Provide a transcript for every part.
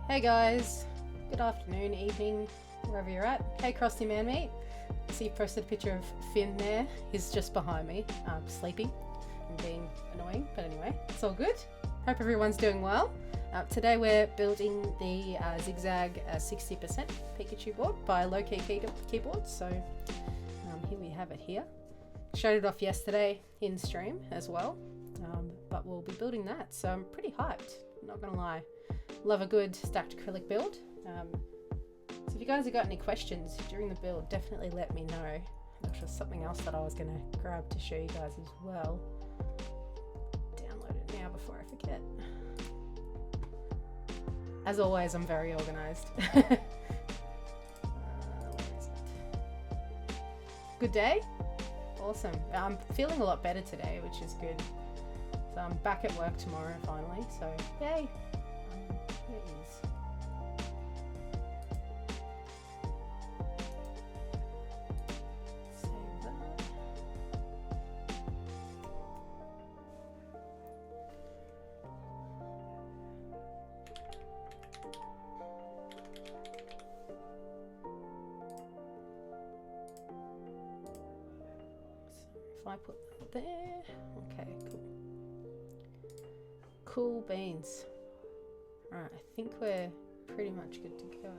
Hey guys, good afternoon, evening, wherever you're at. Hey Krusty Man Meat. See, you posted a picture of Finn there. He's just behind me, sleeping and being annoying, but anyway, it's all good. Hope everyone's doing well. Today we're building the Zig Zag 60% Pikachu board by Low-Key Keyboards. So here we have it here. Showed it off yesterday in stream as well, but we'll be building that. So I'm pretty hyped, not gonna lie. Love a good stacked acrylic build. So if you guys have got any questions during the build, definitely let me know. Which was something else that I was going to grab to show you guys as well. Download it now before I forget. As always, I'm very organized. Good day? Awesome. I'm feeling a lot better today, which is good. So I'm back at work tomorrow finally, so yay! Here it is. Save that. So if I put that there, okay, cool. Cool beans. Alright, I think we're pretty much good to go.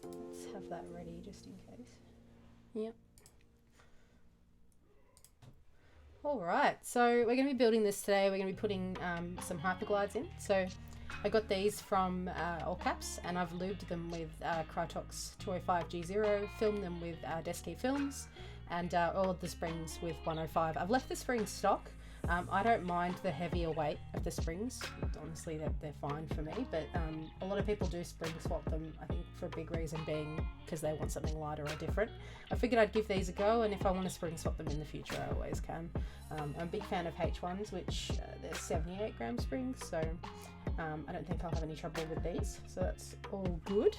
Let's have that ready just in case. Yep. Alright, so we're going to be building this today. We're going to be putting some hyperglides in. So I got these from All Caps and I've lubed them with Krytox 205G0, filmed them with Desky Films, and all of the springs with 105. I've left the springs stock. I don't mind the heavier weight of the springs. Honestly, they're fine for me, but a lot of people do spring swap them, I think for a big reason being because they want something lighter or different. I figured I'd give these a go, and if I want to spring swap them in the future, I always can. I'm a big fan of H1s, which they're 78 gram springs, so I don't think I'll have any trouble with these, so that's all good.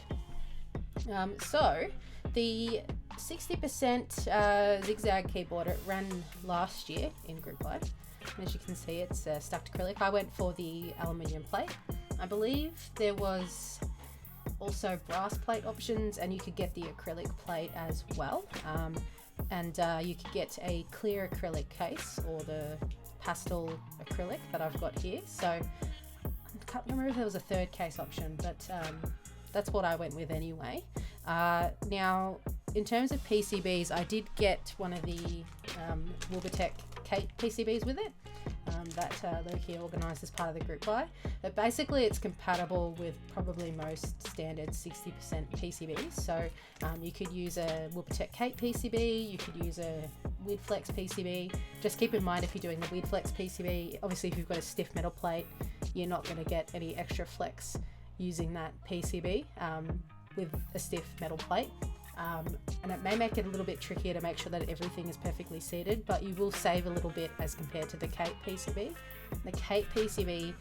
So the 60% Zig Zag keyboard, it ran last year in group buy. As you can see, it's stacked acrylic. I went for the aluminium plate. I believe there was also brass plate options, and you could get the acrylic plate as well. And you could get a clear acrylic case or the pastel acrylic that I've got here. So I can't remember if there was a third case option, but that's what I went with anyway. Now, in terms of PCBs, I did get one of the Wilbertech PCBs with it that Loki organised as part of the group buy. But basically it's compatible with probably most standard 60% PCBs. So you could use a Wilbertech Kate PCB, you could use a Weirdflex PCB. Just keep in mind, if you're doing the Weirdflex PCB, obviously if you've got a stiff metal plate, you're not going to get any extra flex using that PCB with a stiff metal plate. And it may make it a little bit trickier to make sure that everything is perfectly seated, but you will save a little bit as compared to the Kate PCB. The Kate PCB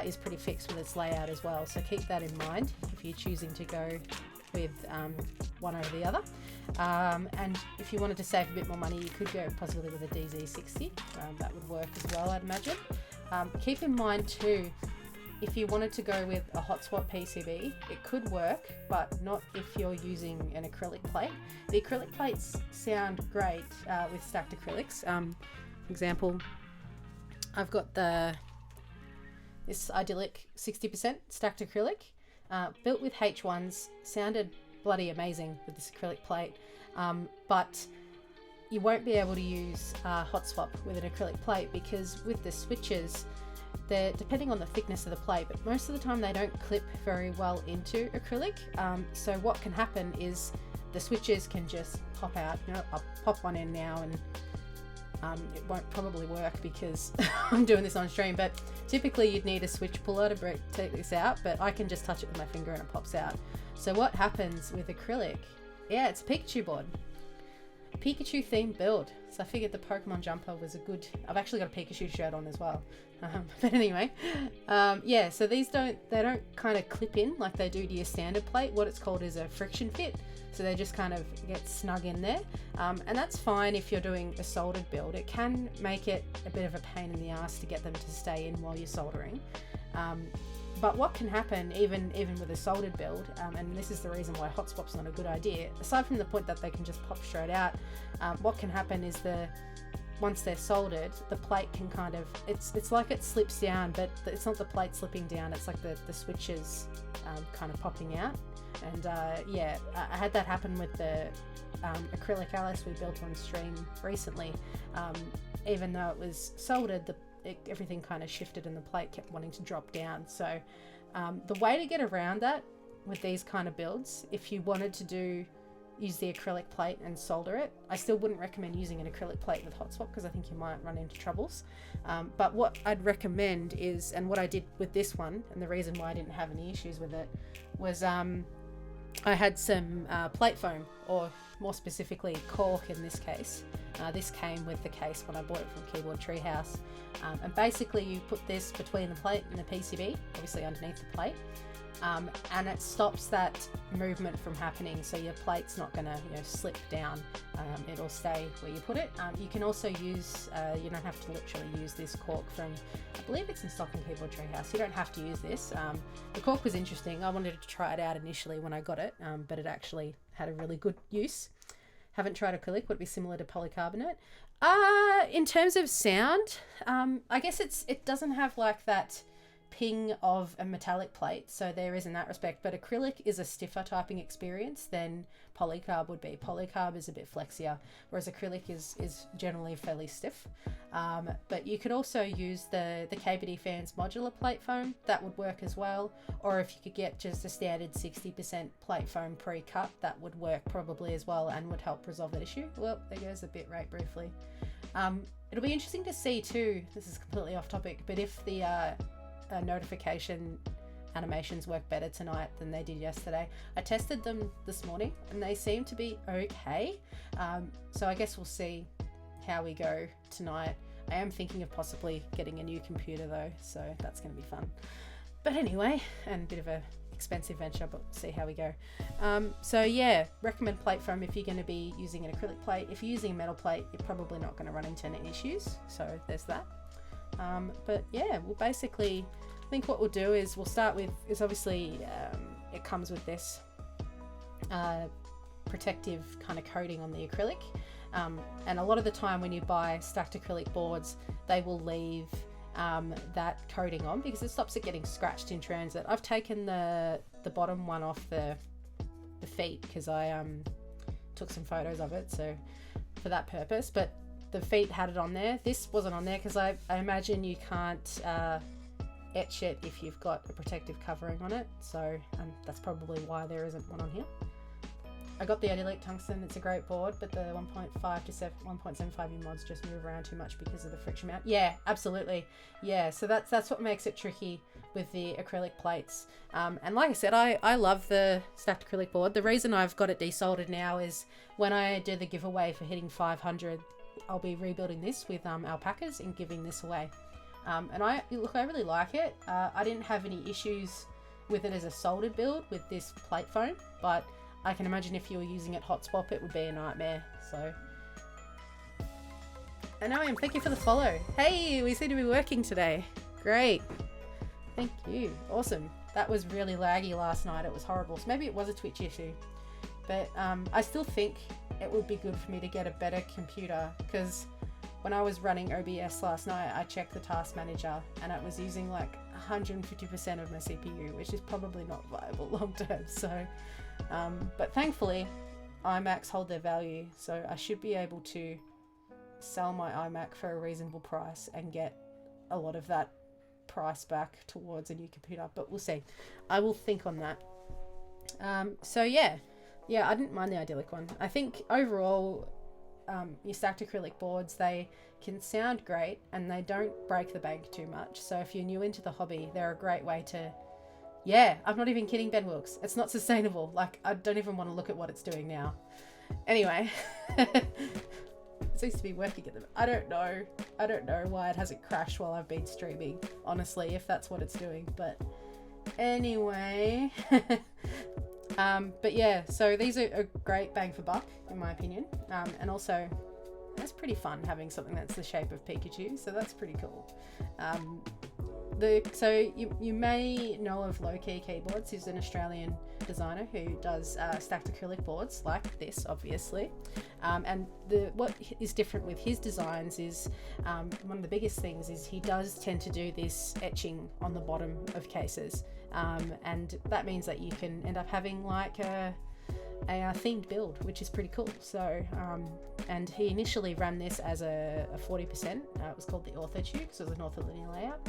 is pretty fixed with its layout as well, so keep that in mind if you're choosing to go with one over the other. And if you wanted to save a bit more money, you could go possibly with a DZ60. That would work as well, I'd imagine. Keep in mind too, if you wanted to go with a hotswap PCB, it could work, but not if you're using an acrylic plate. The acrylic plates sound great with stacked acrylics. For example, I've got this idyllic 60% stacked acrylic, built with H1s, sounded bloody amazing with this acrylic plate, but you won't be able to use hotswap with an acrylic plate because with the switches, they're depending on the thickness of the plate, but most of the time they don't clip very well into acrylic. So what can happen is the switches can just pop out. You know, I'll pop one in now and it won't probably work because I'm doing this on stream, but typically you'd need a switch puller to take this out, but I can just touch it with my finger and it pops out. So what happens with acrylic? Yeah, it's a Pikachu board. Pikachu themed build. So I figured the Pokemon jumper was a good... I've actually got a Pikachu shirt on as well. But anyway, yeah, so these don't kind of clip in like they do to your standard plate. What it's called is a friction fit. So they just kind of get snug in there. And that's fine if you're doing a soldered build. It can make it a bit of a pain in the ass to get them to stay in while you're soldering. But what can happen even with a soldered build, and this is the reason why hotswap's not a good idea, aside from the point that they can just pop straight out, what can happen is once they're soldered, the plate can kind of, it's like it slips down, but it's not the plate slipping down, it's like the switches kind of popping out. And yeah, I had that happen with the acrylic Alice we built on stream recently. Even though it was soldered, everything kind of shifted and the plate kept wanting to drop down. So the way to get around that with these kind of builds, if you wanted to use the acrylic plate and solder it, I still wouldn't recommend using an acrylic plate with hotswap because I think you might run into troubles. But what I'd recommend is, and what I did with this one, and the reason why I didn't have any issues with it, was I had some plate foam, or more specifically cork in this case. This came with the case when I bought it from Keyboard Treehouse. And basically you put this between the plate and the PCB, obviously underneath the plate, and it stops that movement from happening, so your plate's not going to slip down. It'll stay where you put it. You can also use, you don't have to literally use this cork from, I believe it's in stock in Keyboard Treehouse. You don't have to use this. The cork was interesting. I wanted to try it out initially when I got it, but it actually had a really good use. Haven't tried acrylic, would be similar to polycarbonate. In terms of sound, I guess it doesn't have like that ping of a metallic plate, so there is in that respect, but acrylic is a stiffer typing experience than polycarb would be. Polycarb is a bit flexier, whereas acrylic is generally fairly stiff. But you could also use the KBD Fans modular plate foam, that would work as well, or if you could get just a standard 60% plate foam pre-cut, that would work probably as well and would help resolve that issue. Well, there goes the bit rate briefly. It'll be interesting to see too, this is completely off topic, but if the notification animations work better tonight than they did yesterday. I tested them this morning and they seem to be okay. So I guess we'll see how we go tonight. I am thinking of possibly getting a new computer though, so that's going to be fun. But anyway, and a bit of a expensive venture, but we'll see how we go. So yeah, recommend plate foam if you're going to be using an acrylic plate. If you're using a metal plate, you're probably not going to run into any issues. So there's that. But yeah, we'll basically, I think what we'll do is we'll start with, is obviously it comes with this protective kind of coating on the acrylic. And a lot of the time when you buy stacked acrylic boards, they will leave that coating on because it stops it getting scratched in transit. I've taken the bottom one off the feet because I took some photos of it, so for that purpose, but the feet had it on there. This wasn't on there because I imagine you can't etch it if you've got a protective covering on it, so that's probably why there isn't one on here. I got the acrylic tungsten, it's a great board, but the 1.5 to 1.75U mods just move around too much because of the friction mount. Yeah, absolutely. Yeah, so that's what makes it tricky with the acrylic plates. And like I said, I love the stacked acrylic board. The reason I've got it desoldered now is when I do the giveaway for hitting 500, I'll be rebuilding this with alpacas and giving this away. And I really like it. I didn't have any issues with it as a soldered build with this plate foam, but I can imagine if you were using it hotswap, it would be a nightmare. So, and I am. Thank you for the follow. Hey, we seem to be working today. Great. Thank you. Awesome. That was really laggy last night. It was horrible. So maybe it was a Twitch issue, but I still think it would be good for me to get a better computer, because when I was running OBS last night, I checked the task manager and it was using like 150% of my CPU, which is probably not viable long term. So, but thankfully iMacs hold their value, so I should be able to sell my iMac for a reasonable price and get a lot of that price back towards a new computer, but we'll see. I will think on that. So yeah, I didn't mind the idyllic one. I think overall, your stacked acrylic boards, they can sound great and they don't break the bank too much. So if you're new into the hobby, they're a great way to, yeah, I'm not even kidding, Ben Wilkes. It's not sustainable. Like, I don't even want to look at what it's doing now. Anyway, it seems to be working at them. I don't know why it hasn't crashed while I've been streaming, honestly, if that's what it's doing. But anyway, but yeah, so these are a great bang for buck in my opinion, and also it's pretty fun having something that's the shape of Pikachu, so that's pretty cool. So you may know of Low Key Keyboards. He's an Australian designer who does stacked acrylic boards like this, obviously. And what is different with his designs is one of the biggest things is he does tend to do this etching on the bottom of cases, and that means that you can end up having like a themed build, which is pretty cool. So and he initially ran this as a 40%. It was called the ortho tube because it was an ortholinear layout,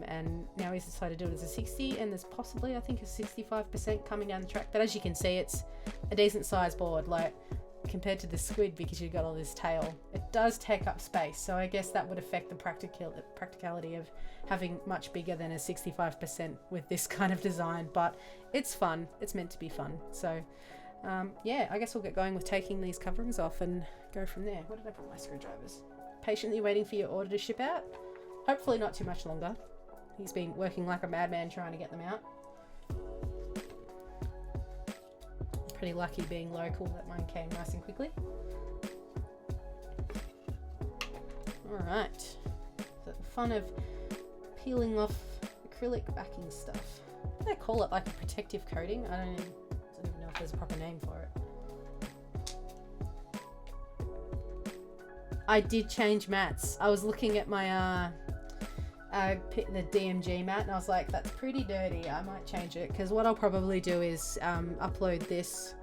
and now he's decided to do it as a 60, and there's possibly I think a 65% coming down the track. But as you can see, it's a decent sized board, like compared to the squid, because you've got all this tail. It does take up space, so I guess that would affect the practicality of having much bigger than a 65% with this kind of design, but it's fun. It's meant to be fun. So yeah, I guess we'll get going with taking these coverings off and go from there. Where did I put my screwdrivers? Patiently waiting for your order to ship out. Hopefully not too much longer. He's been working like a madman trying to get them out. Pretty lucky being local that mine came nice and quickly. Alright, so the fun of peeling off acrylic backing stuff. What do they call it? Like a protective coating? I don't even know if there's a proper name for it. I did change mats. I was looking at my the DMG mat and I was like, that's pretty dirty. I might change it, because what I'll probably do is upload this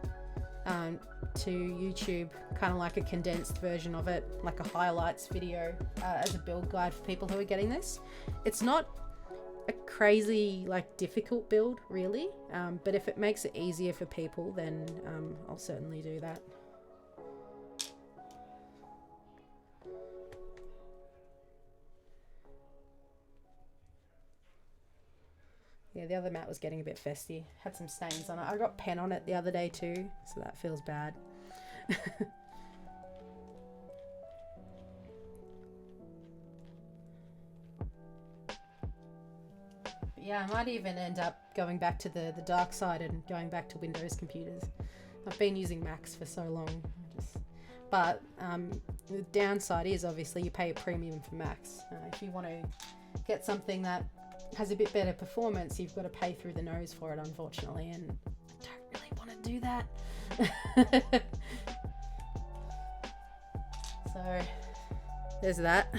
to YouTube, kind of like a condensed version of it, like a highlights video as a build guide for people who are getting this. It's not a crazy like difficult build really, but if it makes it easier for people, then I'll certainly do that. Yeah, the other mat was getting a bit festy. Had some stains on it. I got pen on it the other day too, so that feels bad. Yeah, I might even end up going back to the dark side and going back to Windows computers. I've been using Macs for so long. But the downside is obviously you pay a premium for Macs. If you want to get something that has a bit better performance, you've got to pay through the nose for it, unfortunately, and I don't really want to do that. So there's that.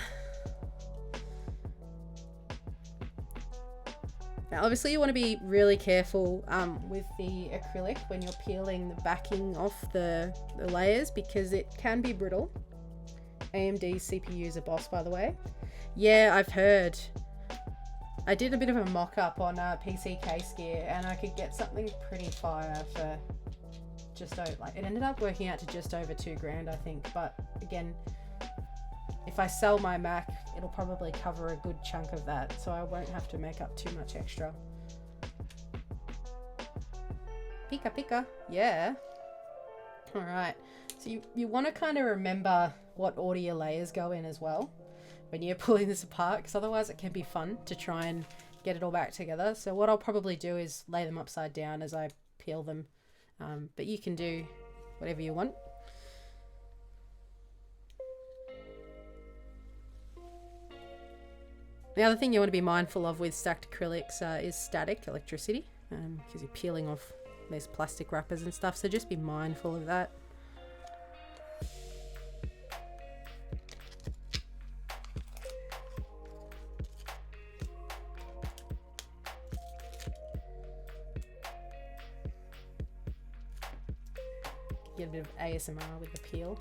Now obviously you want to be really careful with the acrylic when you're peeling the backing off the layers, because it can be brittle. AMD's CPU is a boss, by the way. Yeah, I've heard. I did a bit of a mock-up on PC Case Gear, and I could get something pretty fire for just over, like, it ended up working out to just over $2,000, I think. But again, if I sell my Mac, it'll probably cover a good chunk of that, so I won't have to make up too much extra. Pika pika, yeah. All right, so you want to kind of remember what order your layers go in as well when you're pulling this apart, because otherwise it can be fun to try and get it all back together. So what I'll probably do is lay them upside down as I peel them, but you can do whatever you want. The other thing you want to be mindful of with stacked acrylics is static electricity, because you're peeling off these plastic wrappers and stuff, so just be mindful of that. Get a bit of ASMR with the peel.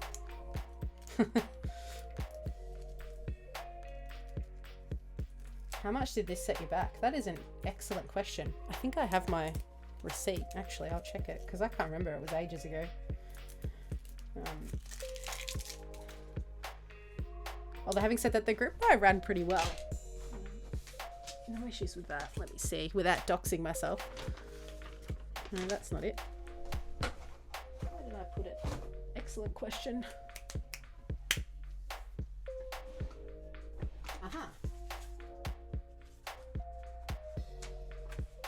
How much did this set you back? That is an excellent question. I think I have my receipt. Actually, I'll check it because I can't remember. It was ages ago. Although having said that, the group I ran pretty well. No issues with that. Let me see. Without doxing myself. No, that's not it. Where did I put it? Excellent question. Aha.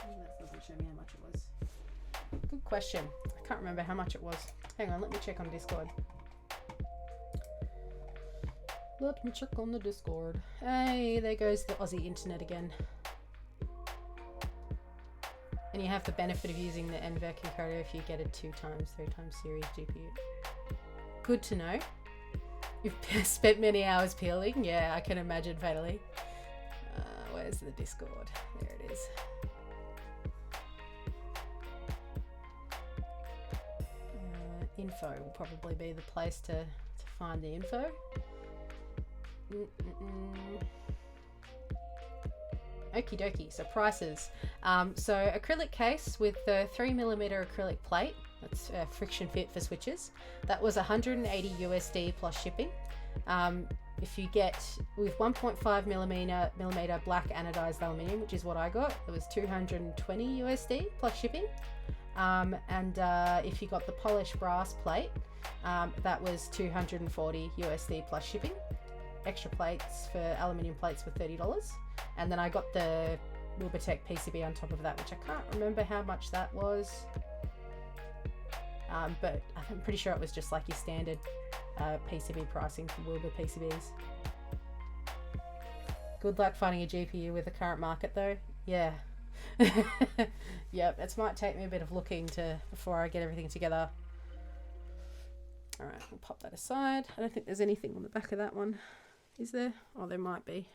That doesn't show me how much it was. Good question. I can't remember how much it was. Hang on, let me check on Discord. Let me check on the Discord. Hey, there goes the Aussie internet again. And you have the benefit of using the NVEC encoder if you get a 2x, 3x series GPU. Good to know. You've spent many hours peeling. Yeah, I can imagine, Fatally. Where's the Discord? There it is. Info will probably be the place to find the info. Okie dokie, so prices. So acrylic case with the 3mm acrylic plate, that's friction fit for switches. That was 180 USD plus shipping. If you get with 1.5mm black anodized aluminium, which is what I got, it was 220 USD plus shipping. And if you got the polished brass plate, that was 240 USD plus shipping. Extra plates for aluminium plates were $30. And then I got the Wilbertech PCB on top of that, which I can't remember how much that was. But I'm pretty sure it was just like your standard PCB pricing for Wilbur PCBs. Good luck finding a GPU with the current market though. Yeah. Yep, it might take me a bit of looking before I get everything together. Alright, we'll pop that aside. I don't think there's anything on the back of that one. Is there? Oh, there might be.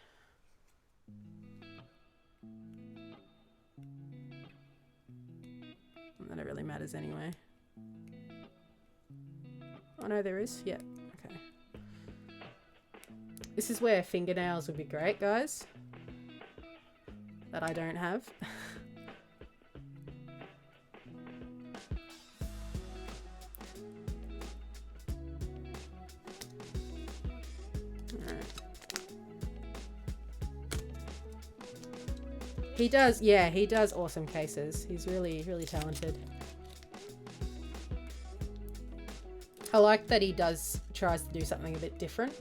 That it really matters anyway. Oh no, there is. Yeah. Okay. This is where fingernails would be great, guys. That I don't have. He does, yeah, he does awesome cases. He's really, really talented. I like that he tries to do something a bit different.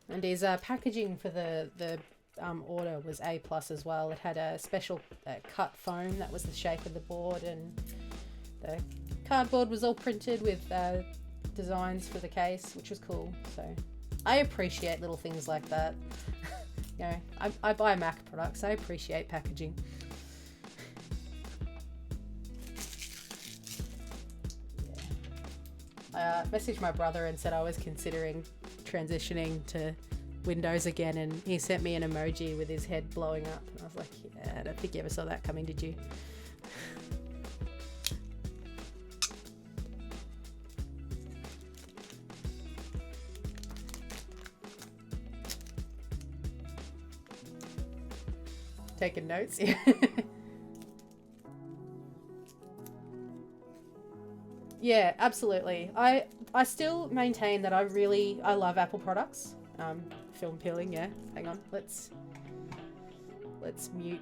And his packaging for the order was A+ as well. It had a special cut foam that was the shape of the board, and the cardboard was all printed with designs for the case, which was cool. So I appreciate little things like that. You know, I buy Mac products. I appreciate packaging. I messaged my brother and said I was considering transitioning to Windows again, and he sent me an emoji with his head blowing up. And I was like, yeah, I don't think you ever saw that coming, did you? Taking notes? Yeah. Yeah, absolutely. I still maintain that I love Apple products. Film peeling, yeah. Hang on, let's mute.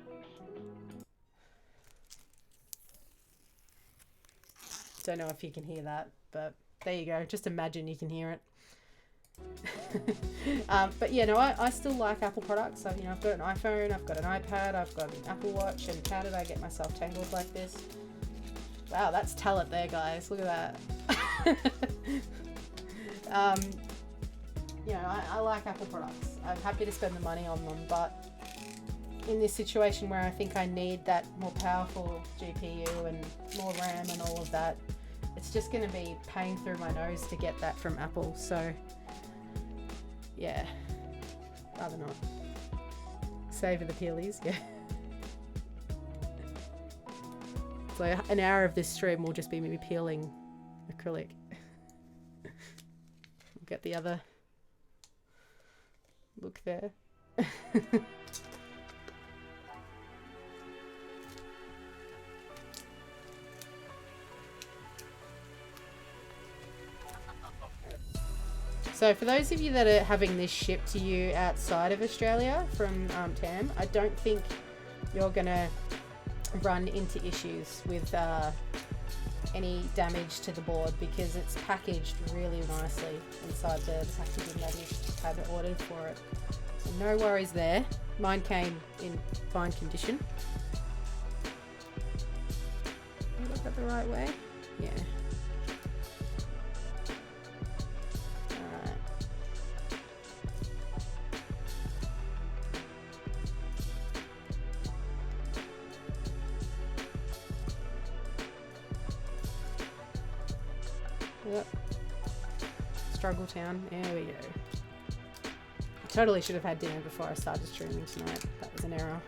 Don't know if you can hear that, but there you go. Just imagine you can hear it. But yeah, no, I still like Apple products. So, you know, I've got an iPhone, I've got an iPad, I've got an Apple Watch, and how did I get myself tangled like this? Wow, that's talent there, guys. Look at that. You know, I like Apple products. I'm happy to spend the money on them, but in this situation where I think I need that more powerful GPU and more RAM and all of that, it's just going to be paying through my nose to get that from Apple. So, yeah, rather not. Savor the peelies, yeah. So an hour of this stream will just be me peeling acrylic. We'll get the other look there. So for those of you that are having this shipped to you outside of Australia from TAM, I don't think you're gonna run into issues with any damage to the board because it's packaged really nicely inside the packaging that you have ordered for it. So no worries there. Mine came in fine condition. Have I got that the right way? Yeah. Alright. Yep. Struggle Town. There we go. I totally should have had dinner before I started streaming tonight. That was an error.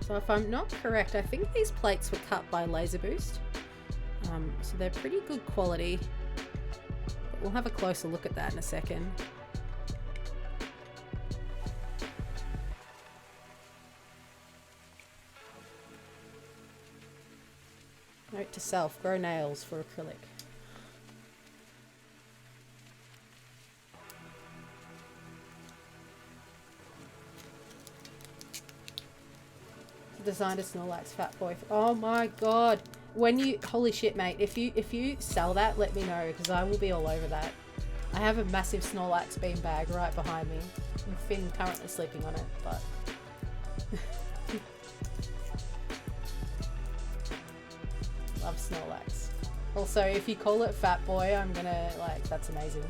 So if I'm not correct, I think these plates were cut by Laser Boost. So they're pretty good quality. But we'll have a closer look at that in a second. Note to self, grow nails for acrylic. Designed a Snorlax Fat Boy. Oh my god. When you... Holy shit, mate. If you sell that, let me know, because I will be all over that. I have a massive Snorlax beanbag right behind me. And Finn currently sleeping on it, but... Love Snorlax. Also, if you call it Fat Boy, I'm gonna... Like, that's amazing.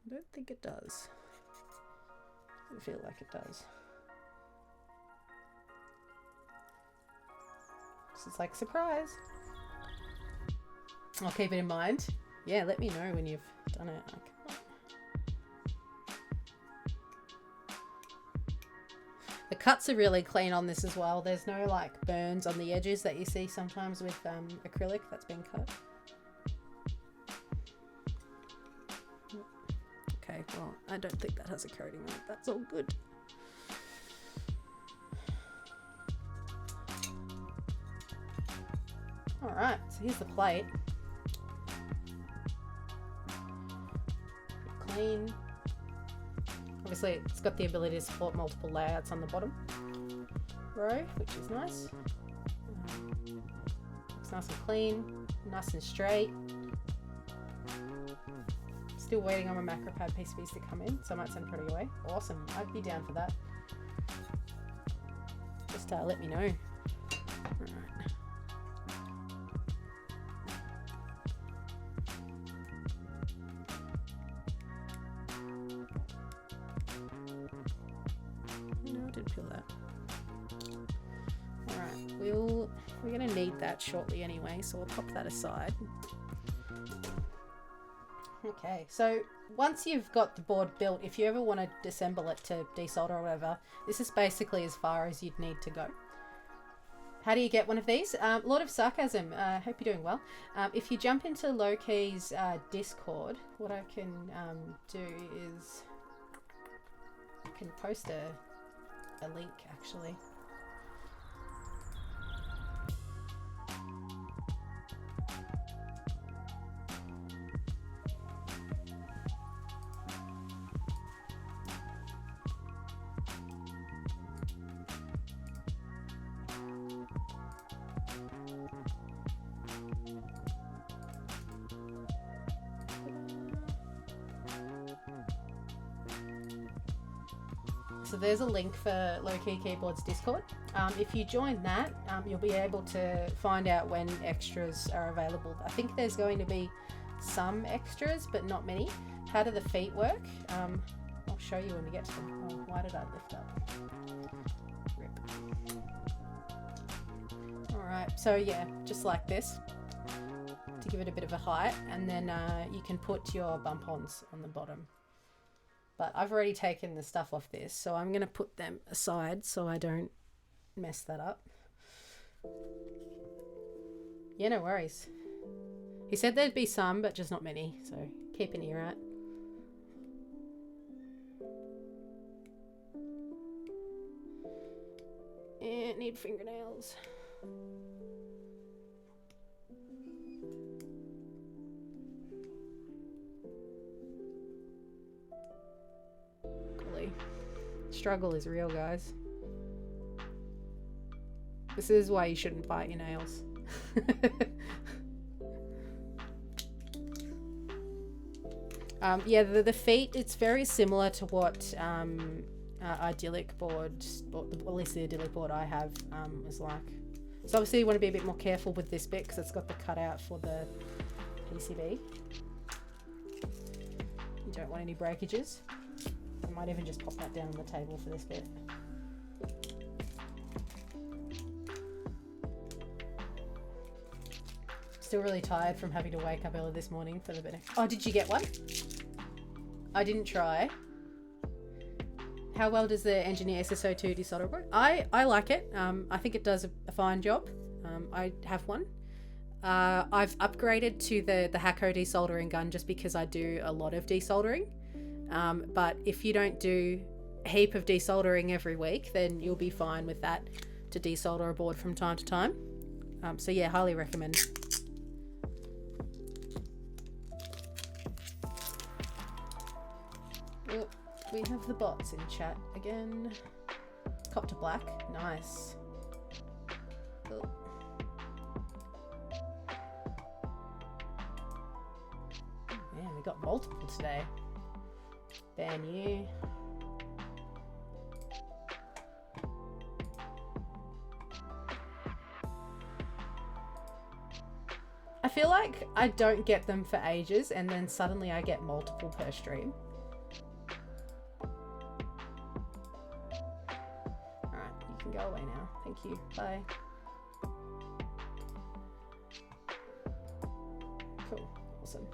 I don't think it does. Doesn't feel like it does. So it's like, surprise! I'll keep it in mind. Yeah, let me know when you've done it. The cuts are really clean on this as well. There's no like burns on the edges that you see sometimes with acrylic that's been cut. Okay, well, I don't think that has a coating on it. That's all good. Alright, so here's the plate. Clean. Obviously, it's got the ability to support multiple layouts on the bottom row, which is nice. It's nice and clean, nice and straight. Still waiting on my macro pad PCBs to come in, so I might send a product away. Awesome, I'd be down for that. Just let me know. Alright. No, I didn't feel that. Alright, we're gonna need that shortly anyway, so we'll pop that aside. Okay, so once you've got the board built, if you ever want to disassemble it to desolder or whatever, this is basically as far as you'd need to go. How do you get one of these? Lord of Sarcasm, hope you're doing well. If you jump into Lowkey's Discord, what I can do is I can post a link actually. So there's a link for Low-Key Keyboards Discord. If you join that, you'll be able to find out when extras are available. I think there's going to be some extras, but not many. How do the feet work? I'll show you when we get to them. Oh, why did I lift up? Rip. Alright, so yeah, just like this, to give it a bit of a height, and then you can put your bump-ons on the bottom. But I've already taken the stuff off this, so I'm going to put them aside so I don't mess that up. Yeah, no worries. He said there'd be some, but just not many, so keep an ear out. And need fingernails. Golly. Struggle is real, guys. This is why you shouldn't bite your nails. Yeah, the feet, it's very similar to what idyllic board, or at least the idyllic board I have, was like. So obviously you want to be a bit more careful with this bit because it's got the cutout for the PCB. You don't want any breakages. I might even just pop that down on the table for this bit. Still really tired from having to wake up early this morning for the bit. Oh, did you get one? I didn't try. How well does the Engineer SSO2 desolder work? I like it. I think it does a fine job. I have one. I've upgraded to the Hakko desoldering gun just because I do a lot of desoldering. But if you don't do a heap of desoldering every week, then you'll be fine with that to desolder a board from time to time. So yeah, highly recommend. Oh, we have the bots in chat again. Copter black, nice. Oh. Man, we got multiple today. Ban you. I feel like I don't get them for ages and then suddenly I get multiple per stream. Alright, you can go away now. Thank you. Bye. Cool. Awesome.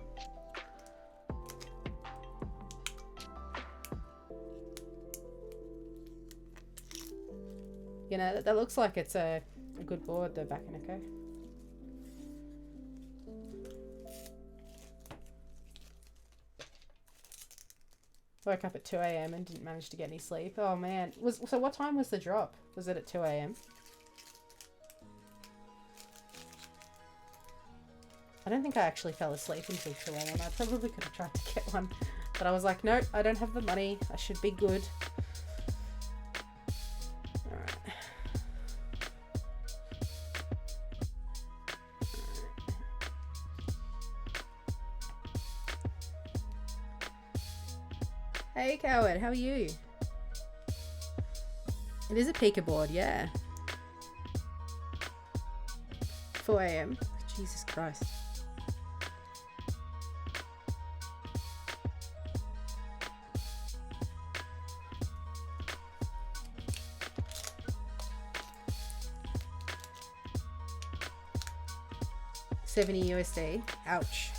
You know, that looks like it's a good board, the back and echo. Woke up at 2 AM and didn't manage to get any sleep. Oh man. So what time was the drop? Was it at 2 AM? I don't think I actually fell asleep until 2 AM. I probably could have tried to get one. But I was like, nope, I don't have the money. I should be good. Hey Coward, how are you? It is a Pika board, yeah. 4 AM. Jesus Christ. $70 USD. Ouch.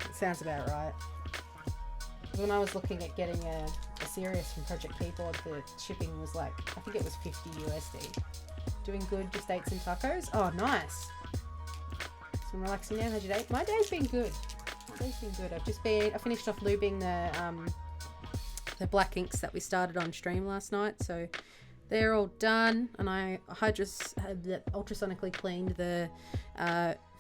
It sounds about right. When I was looking at getting a Sirius from Project Keyboard, the shipping was like, I think it was 50 USD. Doing good, just ate some tacos. Oh, nice. So I'm relaxing now. How's your day? My day's been good. My day's been good. I finished off lubing the black inks that we started on stream last night. So they're all done. And I ultrasonically cleaned the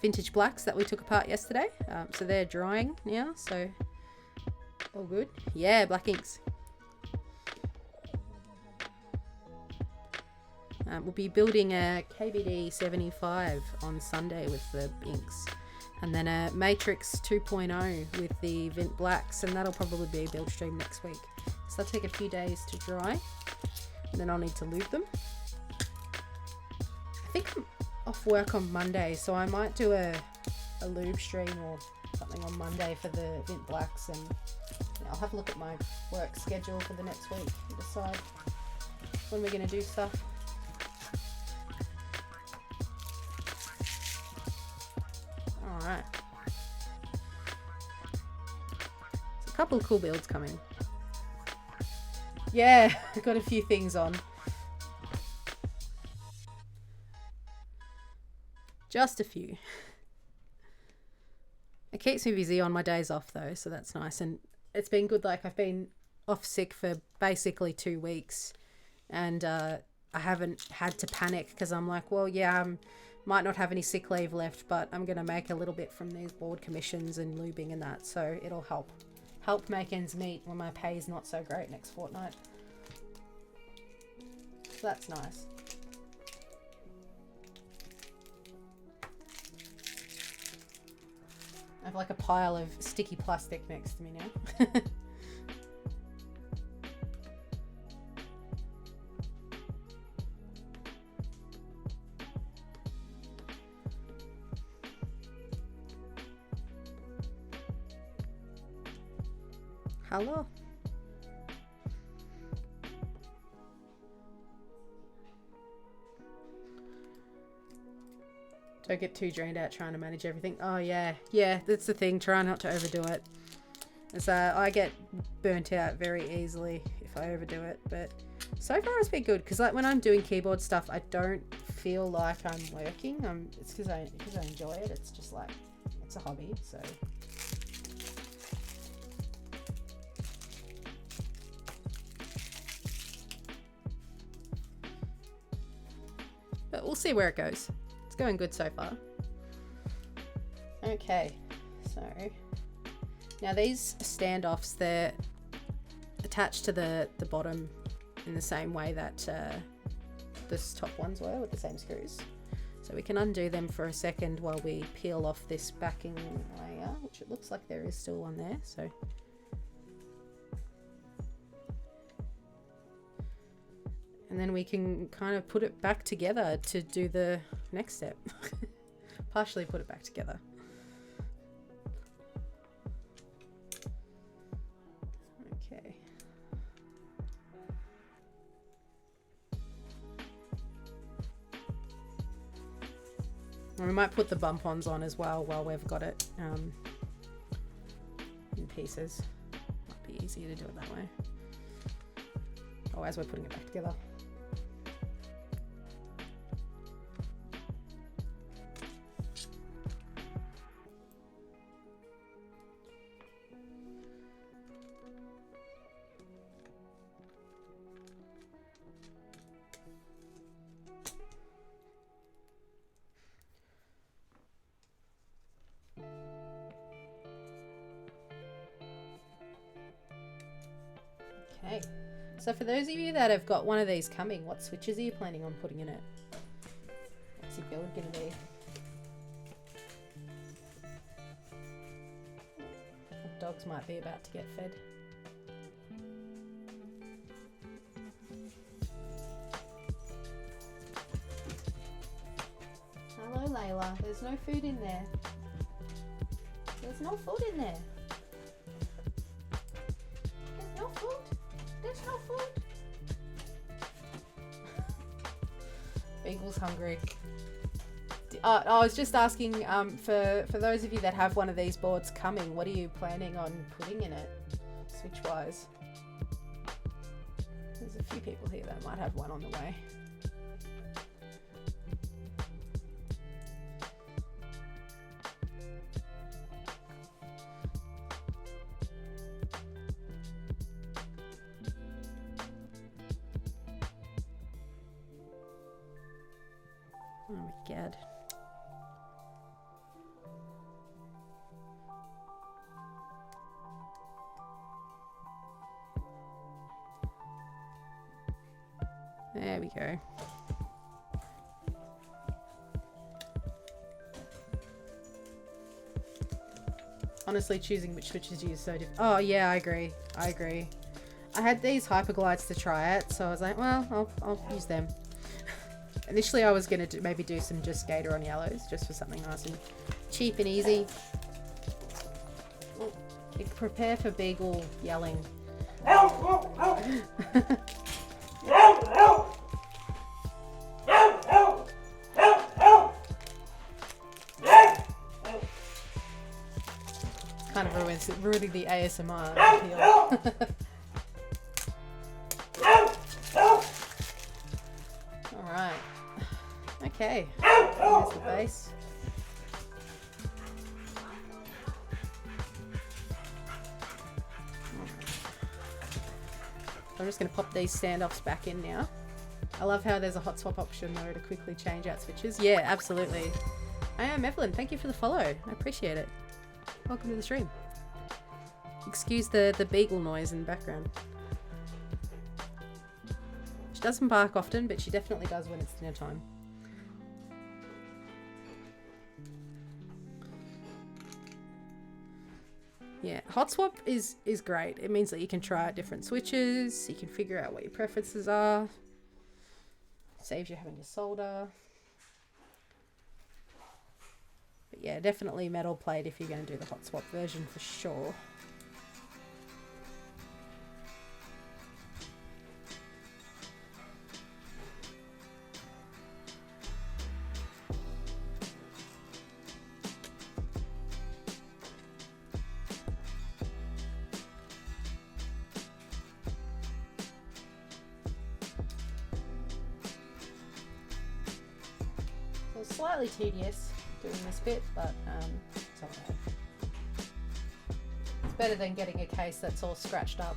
vintage blacks that we took apart yesterday. So they're drying now. So all good. Yeah, black inks. We'll be building a KBD 75 on Sunday with the inks. And then a Matrix 2.0 with the Vint Blacks. And that'll probably be a build stream next week. So that'll take a few days to dry. And then I'll need to lube them. I think I'm off work on Monday. So I might do a lube stream or something on Monday for the Vint Blacks. And I'll have a look at my work schedule for the next week and decide when we're going to do stuff. Alright. There's a couple of cool builds coming. Yeah, I've got a few things on. Just a few. It keeps me busy on my days off though, so that's nice. And it's been good. Like I've been off sick for basically 2 weeks, and I haven't had to panic because I'm like, well, yeah, might not have any sick leave left, but I'm gonna make a little bit from these board commissions and lubing and that, so it'll help make ends meet when my pay's not so great next fortnight. So that's nice. I have like a pile of sticky plastic next to me now. Hello. Don't get too drained out trying to manage everything. Oh yeah, that's the thing. Try not to overdo it. So I get burnt out very easily if I overdo it. But so far it's been good because like when I'm doing keyboard stuff, I don't feel like I'm working. It's because I enjoy it. It's just like it's a hobby. So. But we'll see where it goes. It's going good so far. Okay, so now these standoffs, they're attached to the bottom in the same way that this top ones were, with the same screws. So we can undo them for a second while we peel off this backing layer, which it looks like there is still one there. So and then we can kind of put it back together to do the next step. Partially put it back together. Okay. And we might put the bump-ons on as well while we've got it in pieces. Might be easier to do it that way. Oh, as we're putting it back together. Okay, so for those of you that have got one of these coming, what switches are you planning on putting in it? What's your build going to be? The dogs might be about to get fed. Hello Layla, there's no food in there. There's no food in there. There's no food. There's no food. Beagle's hungry. I was just asking for those of you that have one of these boards coming, what are you planning on putting in it, switch-wise? There's a few people here that might have one on the way. Oh my god. There we go. Honestly, choosing which switches to use is so difficult. Oh yeah, I agree. I had these Hyperglides to try it, so I was like, well, I'll use them. Initially, I was going to maybe do some just Gator on yellows, just for something nice and cheap and easy. Prepare for Beagle yelling. Kind of ruining the ASMR appeal. Alright. Okay. There's the base. I'm just going to pop these standoffs back in now. I love how there's a hot swap option though to quickly change out switches. Yeah, absolutely. I am Evelyn. Thank you for the follow. I appreciate it. Welcome to the stream. Excuse the beagle noise in the background. She doesn't bark often, but she definitely does when it's dinner time. Yeah, hot swap is great. It means that you can try out different switches, you can figure out what your preferences are. Saves you having to solder. But yeah, definitely metal plate if you're going to do the hot swap version for sure. Slightly tedious doing this bit, but it's alright. It's better than getting a case that's all scratched up.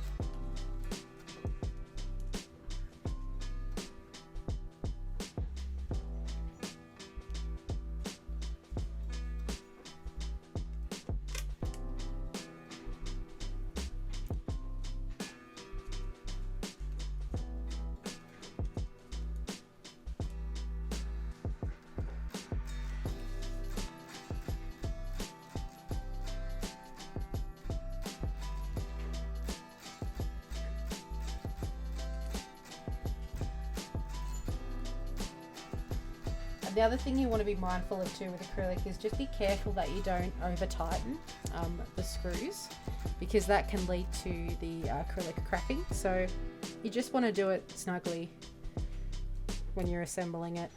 The other thing you want to be mindful of too with acrylic is just be careful that you don't over tighten the screws, because that can lead to the acrylic cracking. So you just want to do it snugly when you're assembling it.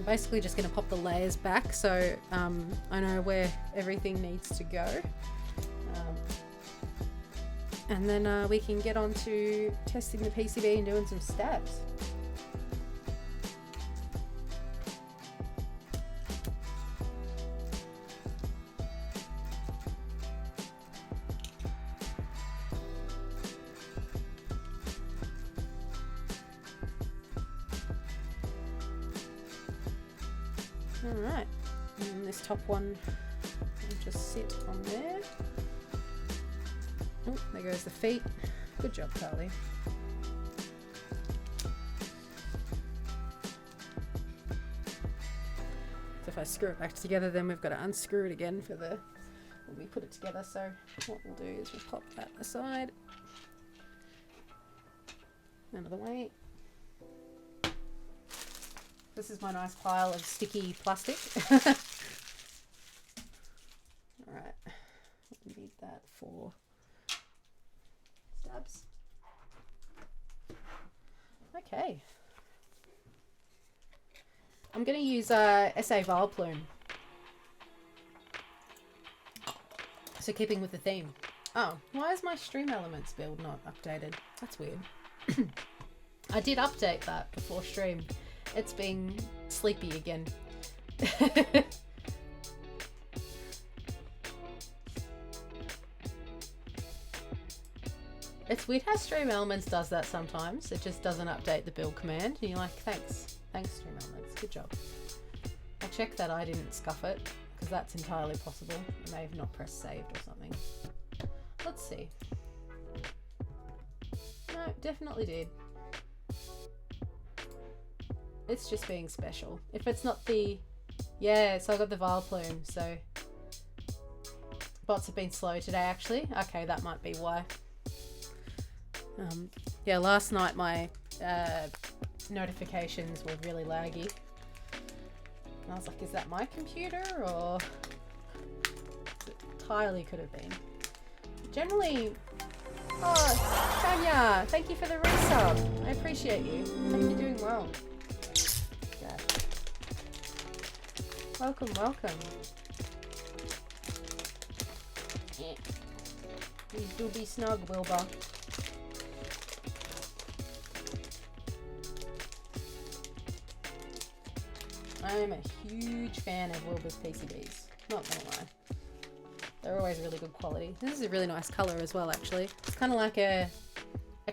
Basically just going to pop the layers back so I know where everything needs to go, and then we can get on to testing the PCB and doing some stabs. Alright, and this top one will just sit on there. Oh, there goes the feet. Good job, Carly. So if I screw it back together, then we've got to unscrew it again for the when we put it together. So what we'll do is we'll pop that aside, out of the way. This is my nice pile of sticky plastic. Alright, we need that for stabs. Okay. I'm going to use SA Vile Plume. So keeping with the theme. Oh, why is my Stream Elements build not updated? That's weird. I did update that before stream. It's being sleepy again. It's weird how Stream Elements does that sometimes. It just doesn't update the build command. And you're like, thanks. Thanks, Stream Elements. Good job. I'll check that I didn't scuff it, because that's entirely possible. I may have not pressed saved or something. Let's see. No, definitely did. It's just being special. If it's not the... Yeah, so I got the Vile Plume, so... Bots have been slow today, actually. Okay, that might be why. Yeah, last night my notifications were really laggy. And I was like, is that my computer or it entirely could have been. Generally, oh, Tanya, thank you for the resub. I appreciate you. Hope you're doing well. Yeah. Welcome, welcome. Yeah. Please do be snug, Wilbur. I'm a huge fan of Wilbur's PCBs. Not gonna lie. They're always really good quality. This is a really nice color as well, actually. It's kind of like a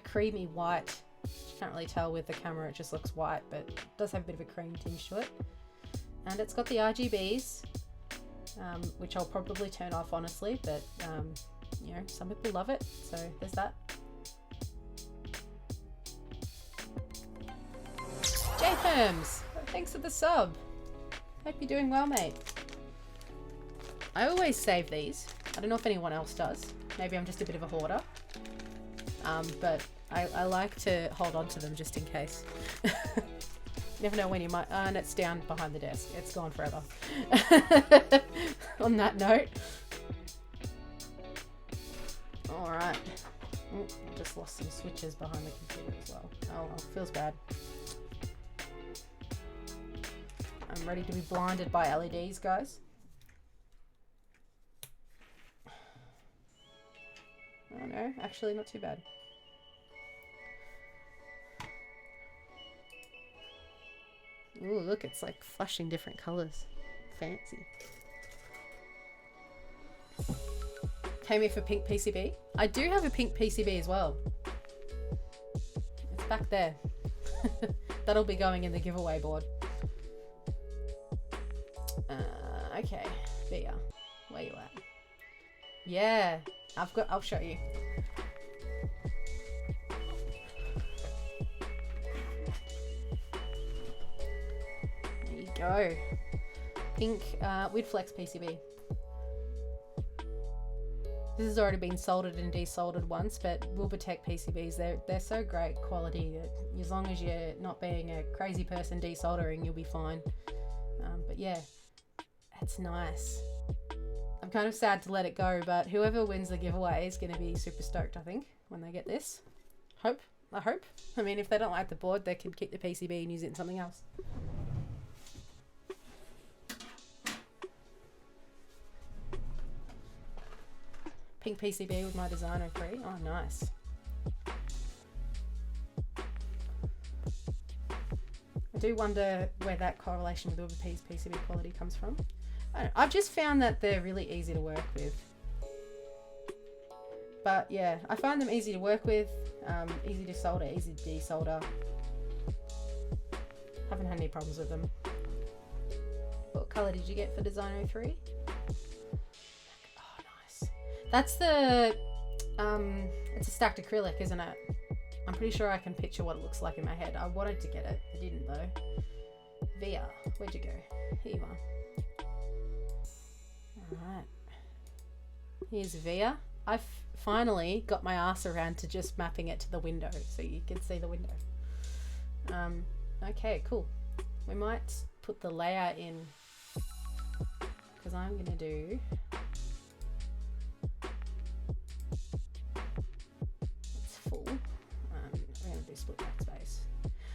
creamy white. You can't really tell with the camera, it just looks white, but it does have a bit of a cream tinge to it. And it's got the RGBs, which I'll probably turn off, honestly, but you know, some people love it, so there's that. J-Perms, thanks for the sub. Hope you're doing well, mate. I always save these. I don't know if anyone else does. Maybe I'm just a bit of a hoarder. But I like to hold on to them just in case. Never know when you might... and it's down behind the desk. It's gone forever. On that note. Alright. I just lost some switches behind the computer as well. Oh well, feels bad. I'm ready to be blinded by LEDs, guys. Oh no, actually not too bad. Ooh, look, it's like flashing different colours. Fancy. Came here for pink PCB. I do have a pink PCB as well. It's back there. That'll be going in the giveaway board. Okay, Via, where you at? Yeah, I'll show you. There you go. Pink Weirdflex PCB. This has already been soldered and desoldered once, but Wilbertech PCBs, they're so great quality. As long as you're not being a crazy person desoldering, you'll be fine. But yeah, it's nice. I'm kind of sad to let it go, but whoever wins the giveaway is going to be super stoked, I think, when they get this. I hope. I mean, if they don't like the board, they can keep the PCB and use it in something else. Pink PCB with my designer free. Oh, nice. I do wonder where that correlation with Wilber's PCB quality comes from. I don't know. I've just found that they're really easy to work with. But yeah, I find them easy to work with, easy to solder, easy to desolder. Haven't had any problems with them. What colour did you get for Designer 3? Oh, nice. That's the, it's a stacked acrylic, isn't it? I'm pretty sure I can picture what it looks like in my head. I wanted to get it, I didn't though. Via, where'd you go? Here you are. Alright. Here's Via. I've finally got my ass around to just mapping it to the window so you can see the window. Okay, cool. We might put the layer in because I'm going to do... It's full. We're going to do split backspace.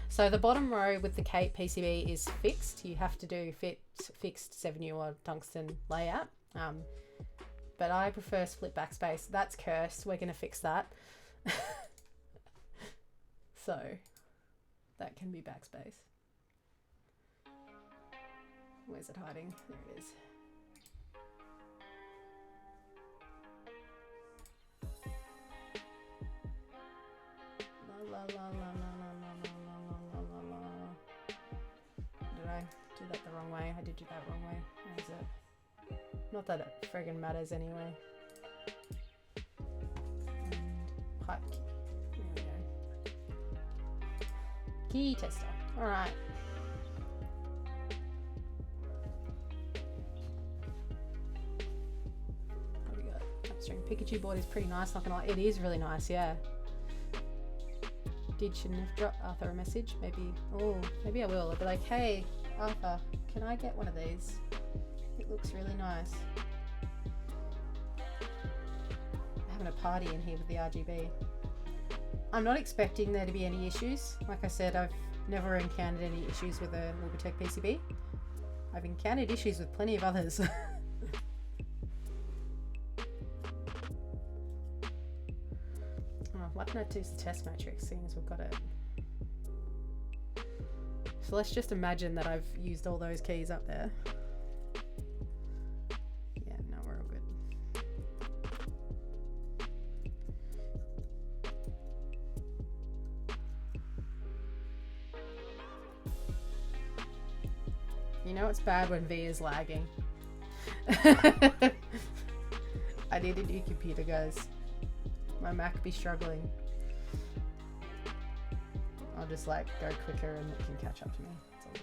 So the bottom row with the Kate PCB is fixed. You have to do fixed 7U or tungsten layout. But I prefer split backspace. That's cursed. We're going to fix that. So that can be backspace. Where's it hiding? There it is. La la la la la la la la la la la. Did I do that the wrong way? I did do that wrong way. Where is it? Not that it friggin' matters anyway. And pipe key. There we go. Key tester. Alright. What do we got? Upstream Pikachu board is pretty nice, not gonna lie. It is really nice, yeah. Shouldn't have dropped Arthur a message. Maybe I will. I'll be like, hey, Arthur, can I get one of these? It looks really nice. I'm having a party in here with the RGB. I'm not expecting there to be any issues. Like I said, I've never encountered any issues with a Librotech PCB. I've encountered issues with plenty of others. Why don't I use the test matrix, seeing as we've got it? So let's just imagine that I've used all those keys up there. Yeah, no, we're all good. You know it's bad when V is lagging. I need a new computer, guys. My Mac be struggling. I'll just like go quicker and it can catch up to me. It's all good.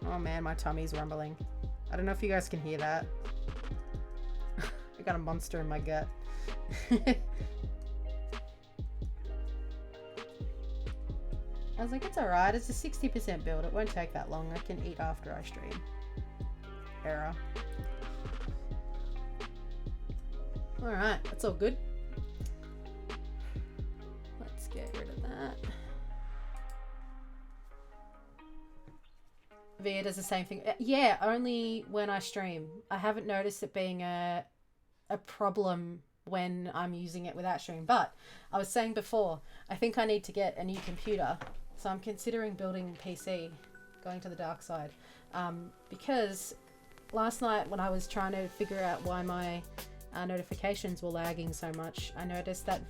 Oh man, my tummy's rumbling. I don't know if you guys can hear that. I got a monster in my gut. I was like, it's alright, it's a 60% build, it won't take that long, I can eat after I stream. Error. Alright, that's all good. Let's get rid of that. Via does the same thing. Yeah, only when I stream. I haven't noticed it being a problem when I'm using it without stream. But I was saying before, I think I need to get a new computer. So I'm considering building PC, going to the dark side. Because last night when I was trying to figure out why my notifications were lagging so much, I noticed that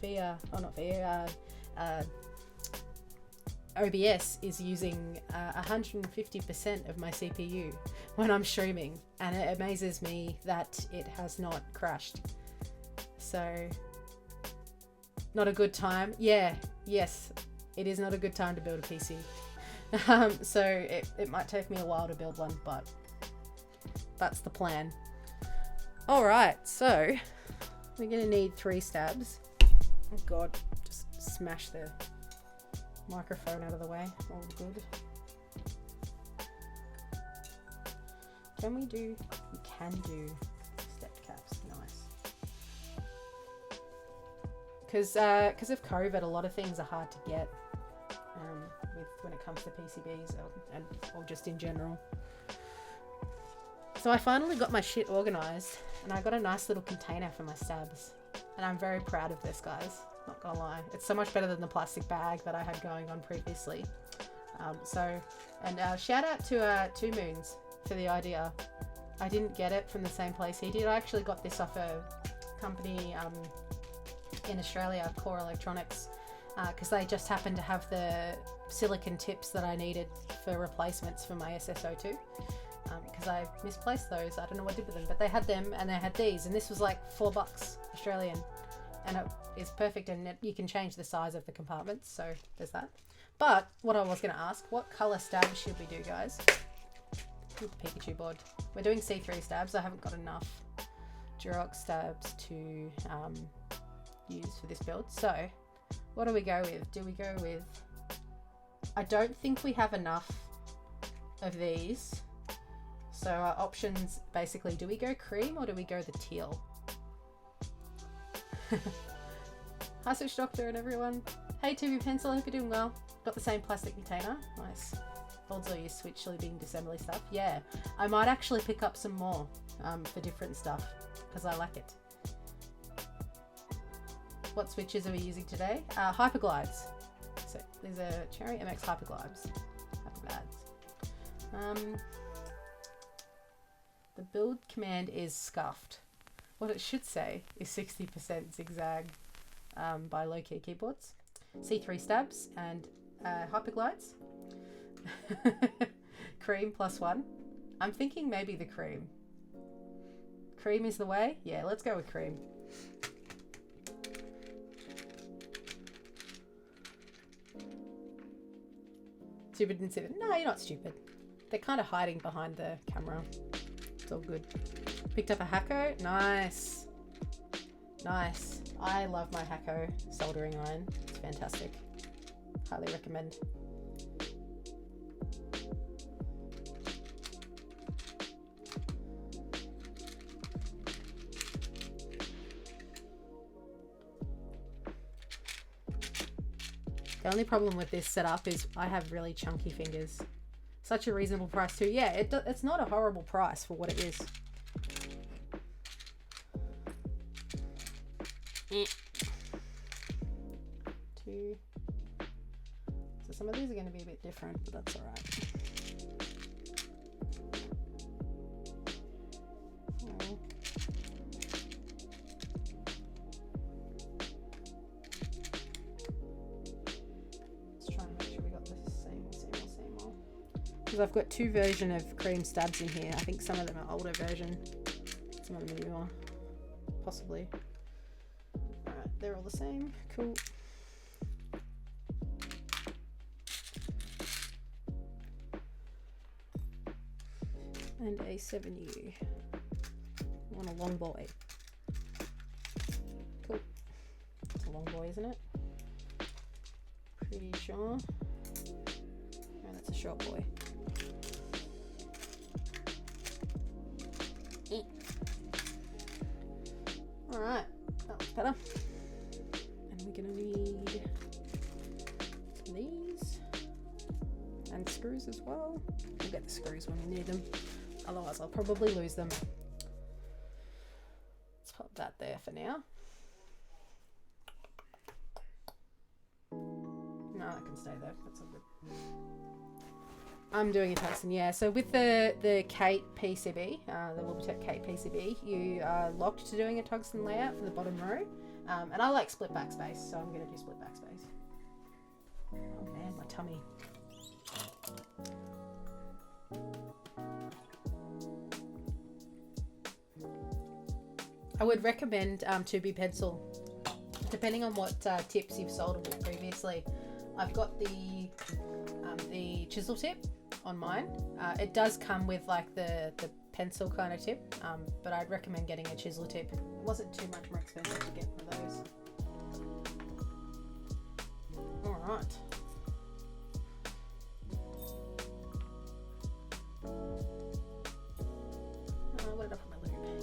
OBS is using 150% of my CPU when I'm streaming, and it amazes me that it has not crashed. So, not a good time. Yeah, yes, it is not a good time to build a PC. So it might take me a while to build one, but that's the plan. All right, so we're gonna need 3 stabs. Oh God, just smash the microphone out of the way. All good. Can we do? We can do stepped caps. Nice. Because of COVID, a lot of things are hard to get. When it comes to PCBs or just in general. So I finally got my shit organized, and I got a nice little container for my stabs, and I'm very proud of this, guys. Not gonna lie, it's so much better than the plastic bag that I had going on previously. Shout out to Two Moons for the idea. I didn't get it from the same place he did. I actually got this off a company in Australia, Core Electronics, because they just happened to have the silicon tips that I needed for replacements for my SSO2. Because I misplaced those. I don't know what I did with them, but they had them and they had these, and this was like $4 Australian, and it is perfect, and you can change the size of the compartments, so there's that. But what I was going to ask, what color stabs should we do, guys? With the Pikachu board. We're doing C3 stabs. I haven't got enough Durox stabs to use for this build, so what do we go with? Do we go with... I don't think we have enough of these. So our options, basically, do we go cream or do we go the teal? Hi Switch Doctor and everyone. Hey TV Pencil, hope you're doing well. Got the same plastic container. Nice. Also use Switch being disassembly stuff. Yeah, I might actually pick up some more for different stuff because I like it. What switches are we using today? Hyperglides. So these are Cherry MX Hyperglides. The build command is scuffed. What it should say is 60% Zig Zag by Low Key Keyboards. C3 stabs and Hyperglides. Cream +1. I'm thinking maybe the cream. Cream is the way? Yeah, let's go with cream. Stupid didn't see that. No, you're not stupid. They're kind of hiding behind the camera. It's all good. Picked up a Hakko. Nice. Nice. I love my Hakko soldering iron. It's fantastic. Highly recommend. The only problem with this setup is I have really chunky fingers. Such a reasonable price too. Yeah, it's not a horrible price for what it is. Two. So some of these are going to be a bit different, but that's all right. Oh. Let's try and make sure we got the same old. Because I've got two versions of cream stabs in here. I think some of them are older version, some of them are newer, possibly. Alright, they're all the same. Cool. And a 7U. I want a long boy. Cool. It's a long boy, isn't it? Pretty sure. No, that's a short boy. Alright, that looks better. And we're gonna need these and screws as well. We'll get the screws when we need them, otherwise I'll probably lose them. Let's pop that there for now. No, that can stay there. That's all good. I'm doing a tungsten, yeah. So with the Kate PCB, the Wobtech Kate PCB, you are locked to doing a tungsten layout for the bottom row. And I like split backspace, so I'm going to do split backspace. Oh man, my tummy. I would recommend 2B pencil, depending on what tips you've soldered with previously. I've got the chisel tip on mine. It does come with like the pencil kind of tip, but I'd recommend getting a chisel tip. It wasn't too much more expensive to get one of those. Alright. Where did I put my lube? Here.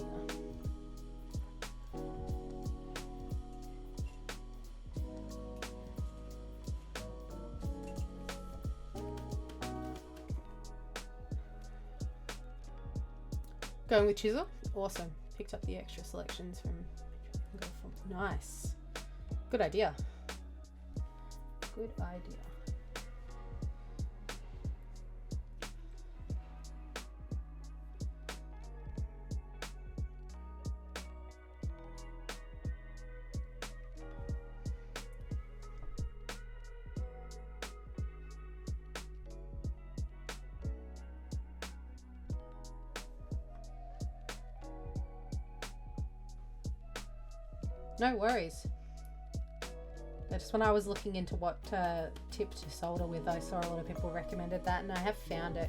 Going with chisel? Awesome. Picked up the extra selections from nice. Good idea. Good idea. No worries. Just when I was looking into what tip to solder with, I saw a lot of people recommended that, and I have found it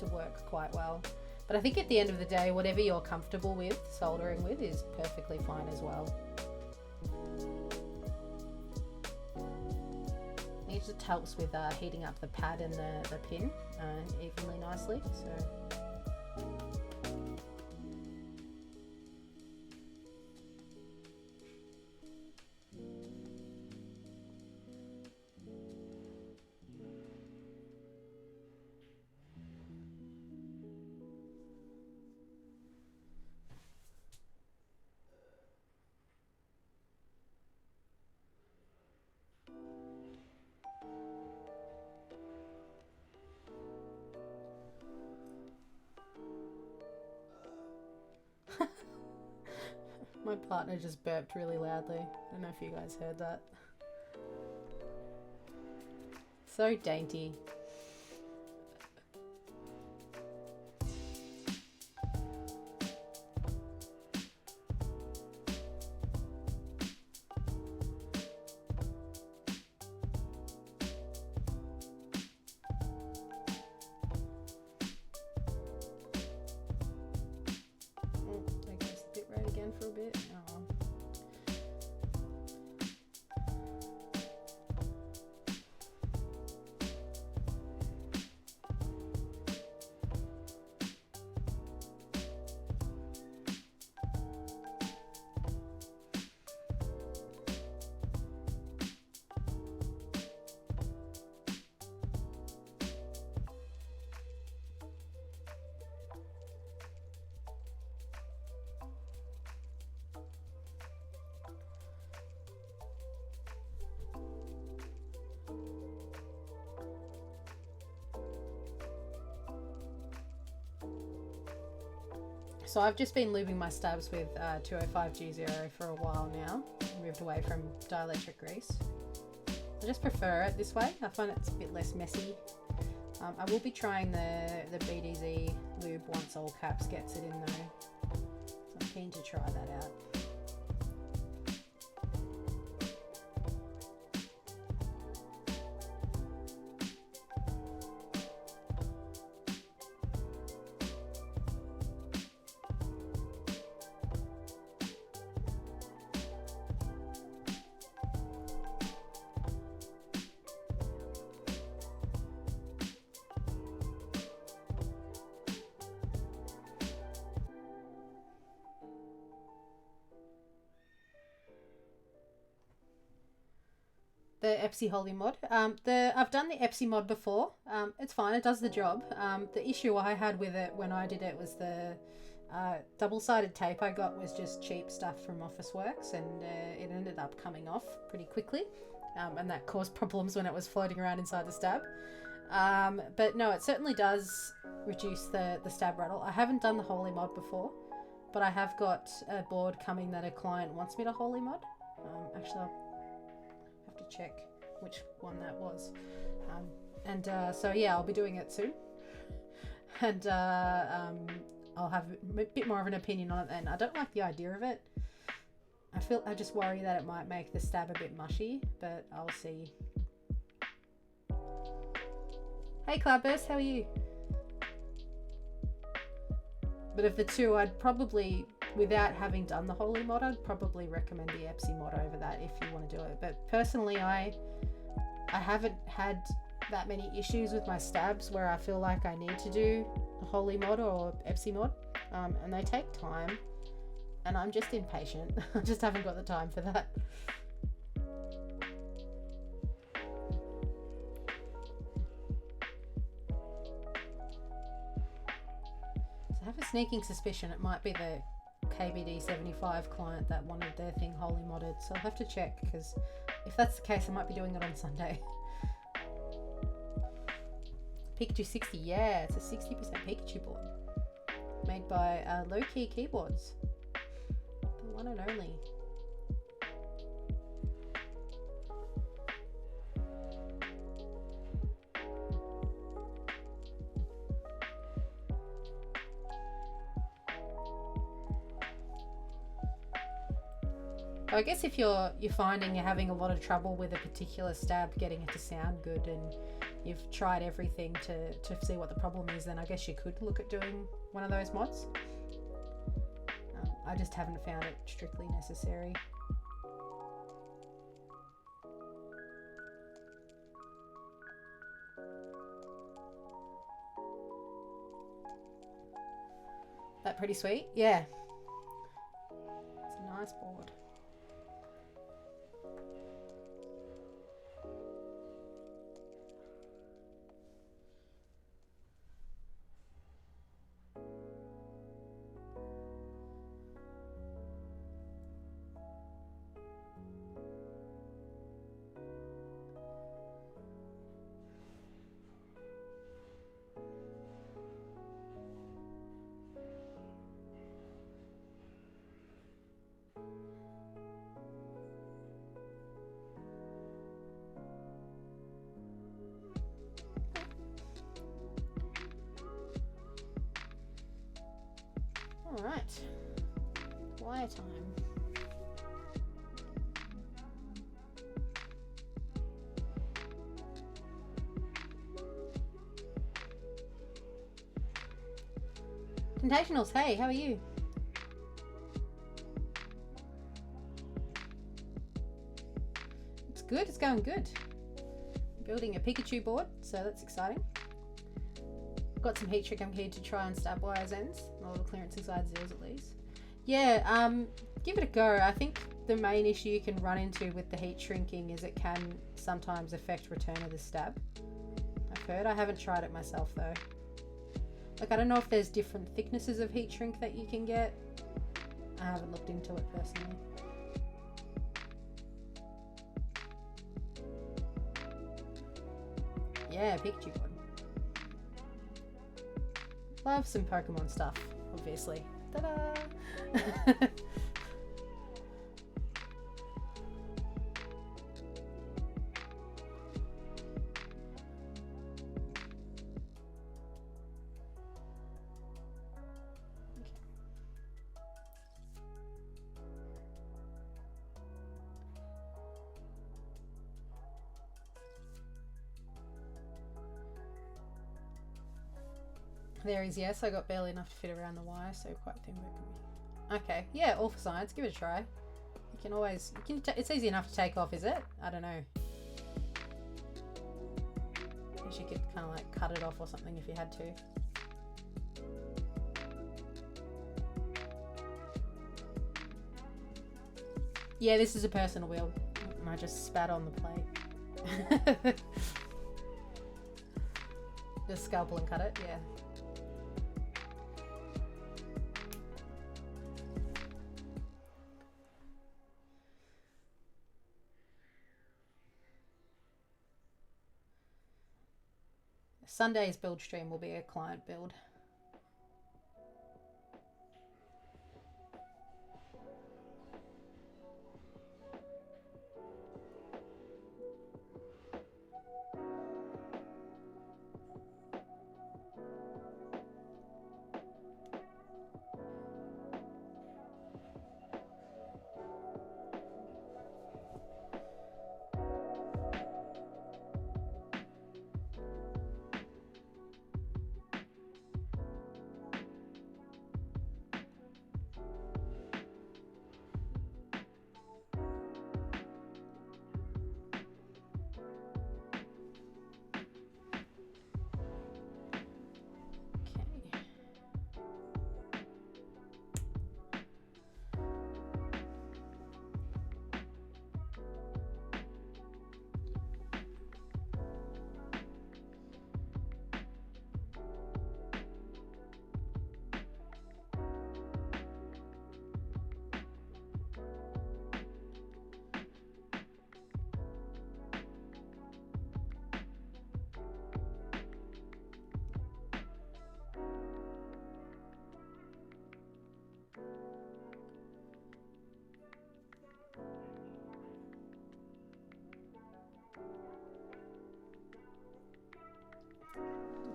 to work quite well. But I think at the end of the day, whatever you're comfortable with soldering with is perfectly fine as well. It just helps with heating up the pad and the pin evenly nicely. So. My partner just burped really loudly. I don't know if you guys heard that. So dainty. going for a bit. Oh. So I've just been lubing my stabs with 205G0 for a while now. Moved away from dielectric grease. I just prefer it this way. I find it's a bit less messy. I will be trying the BDZ lube once all caps gets it in though. So I'm keen to try that out. The Epsi Holy mod. I've done the Epsi mod before. It's fine, it does the job. The issue I had with it when I did it was the double-sided tape I got was just cheap stuff from Officeworks, and it ended up coming off pretty quickly, and that caused problems when it was floating around inside the stab. But no, it certainly does reduce the stab rattle. I haven't done the Holy mod before, but I have got a board coming that a client wants me to Holy mod. Actually, I'll to check which one that was, so yeah, I'll be doing it soon, and I'll have a bit more of an opinion on it then. I don't like the idea of it. I just worry that it might make the stab a bit mushy, but I'll see. Hey Cloudburst, how are you? But of the two, I'd probably, without having done the Holy mod, I'd probably recommend the Epsi mod over that if you want to do it. But personally, I haven't had that many issues with my stabs where I feel like I need to do a Holy mod or Epsi mod, and they take time, and I'm just impatient. I just haven't got the time for that. So I have a sneaking suspicion it might be the KBD75 client that wanted their thing Holy modded, so I'll have to check, because if that's the case I might be doing it on Sunday. Pikachu 60, yeah, it's a 60% Pikachu board made by Low Key Keyboards, the one and only. I guess if you're finding you're having a lot of trouble with a particular stab getting it to sound good, and you've tried everything to see what the problem is, then I guess you could look at doing one of those mods. I just haven't found it strictly necessary. That pretty sweet? Yeah. It's a nice board. Alright, wire time. Contagionals, hey, how are you? good. It's going good. Building a Pikachu board, so that's exciting. Got some heat shrink I'm keen to try on stab wires ends, all the clearance inside zeros at least. Yeah, give it a go. I think the main issue you can run into with the heat shrinking is it can sometimes affect return of the stab. I've heard. I haven't tried it myself though. Like, I don't know if there's different thicknesses of heat shrink that you can get. I haven't looked into it personally. Yeah, Pikachu board. Love some Pokemon stuff, obviously. Ta-da! There is, yes, I got barely enough to fit around the wire, so quite thin work can be. Okay, yeah, all for science, give it a try. You can always, it's easy enough to take off, is it? I don't know. I guess you could kind of like cut it off or something if you had to. Yeah, this is a personal wheel, and I just spat on the plate. Just scalpel and cut it, yeah. Sunday's build stream will be a client build.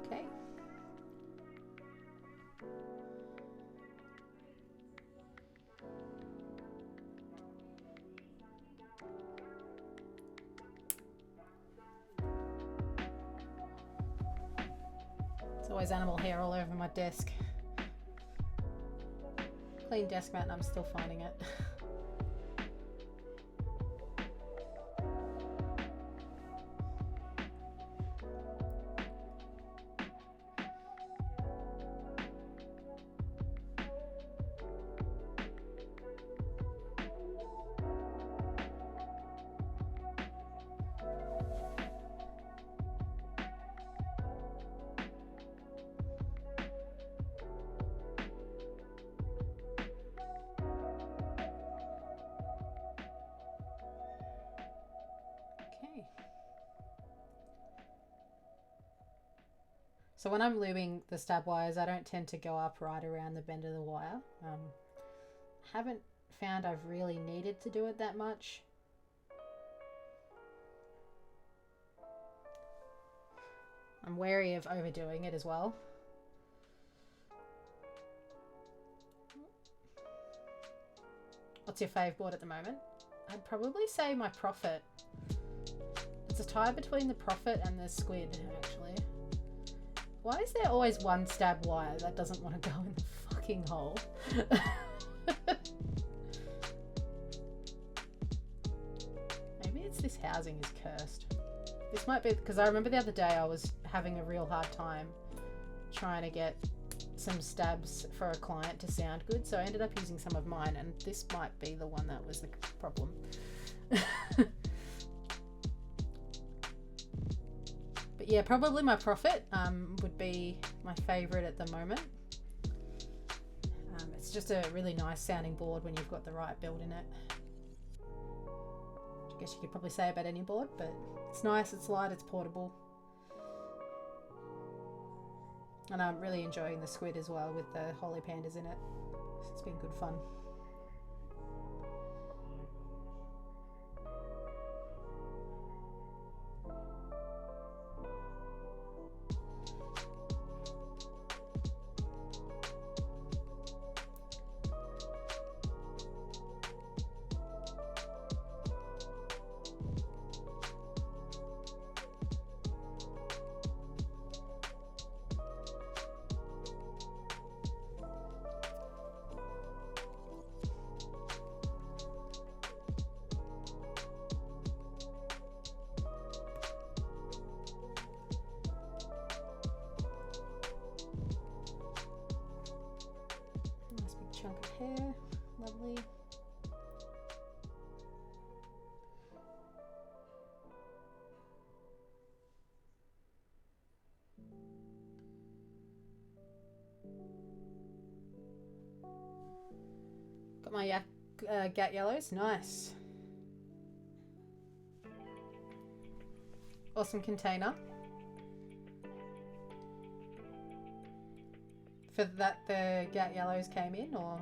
Okay. There's always animal hair all over my desk. Clean desk mat and I'm still finding it. So when I'm lubing the stab wires, I don't tend to go up right around the bend of the wire. Haven't found I've really needed to do it that much. I'm wary of overdoing it as well. What's your fave board at the moment? I'd probably say my Prophet. It's a tie between the Prophet and the Squid, actually. Why is there always one stab wire that doesn't want to go in the fucking hole? Maybe it's this housing is cursed. This might be because I remember the other day I was having a real hard time trying to get some stabs for a client to sound good, so I ended up using some of mine, and this might be the one that was the problem. But yeah, probably my Prophet would be my favorite at the moment. It's just a really nice sounding board when you've got the right build in it. I guess you could probably say about any board, but it's nice, it's light, it's portable. And I'm really enjoying the squid as well with the Holy Pandas in it. It's been good fun. Chunk of hair, lovely. Got my gat yellows, nice. Awesome container. For that the gat yellows came in, or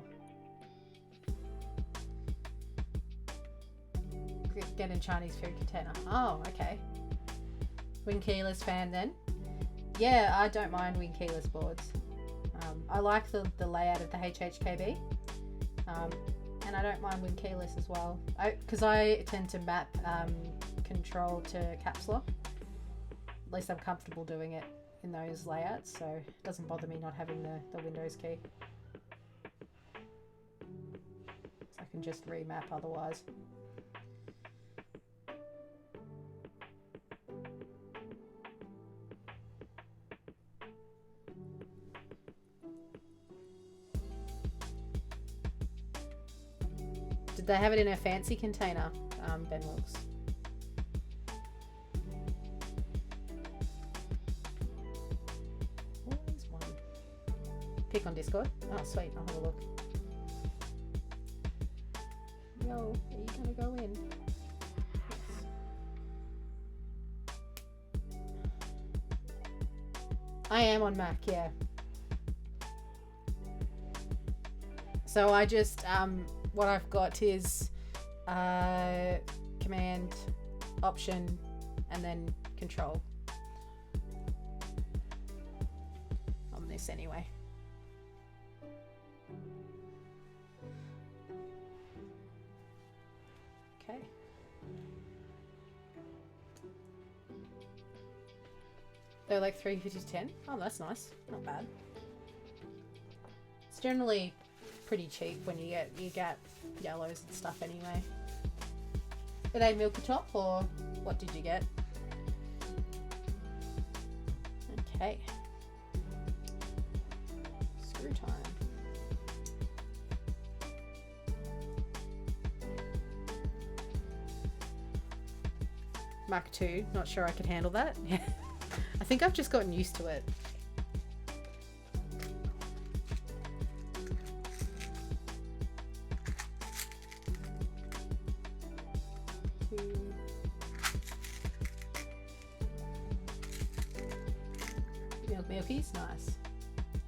get in Chinese food container. Oh, okay. Wing keyless fan then. Yeah, I don't mind wing keyless boards. I like the layout of the HHKB, and I don't mind wing keyless as well. Because I tend to map control to caps lock. At least I'm comfortable doing it in those layouts, so it doesn't bother me not having the Windows key. So I can just remap otherwise. Did they have it in a fancy container, Ben Wilkes? Pick on Discord. Oh, sweet. I'll have a look. Yo, are you gonna go in? Yes. I am on Mac, yeah. So I just, what I've got is Command, Option, and then Control. On this anyway. Okay. They're like $3.50 to $10. Oh, that's nice. Not bad. It's generally pretty cheap when you get yellows and stuff anyway. Are they Milky Top or what did you get? Okay. Screw time. Mach 2, not sure I could handle that. I think I've just gotten used to it. Milkies, nice.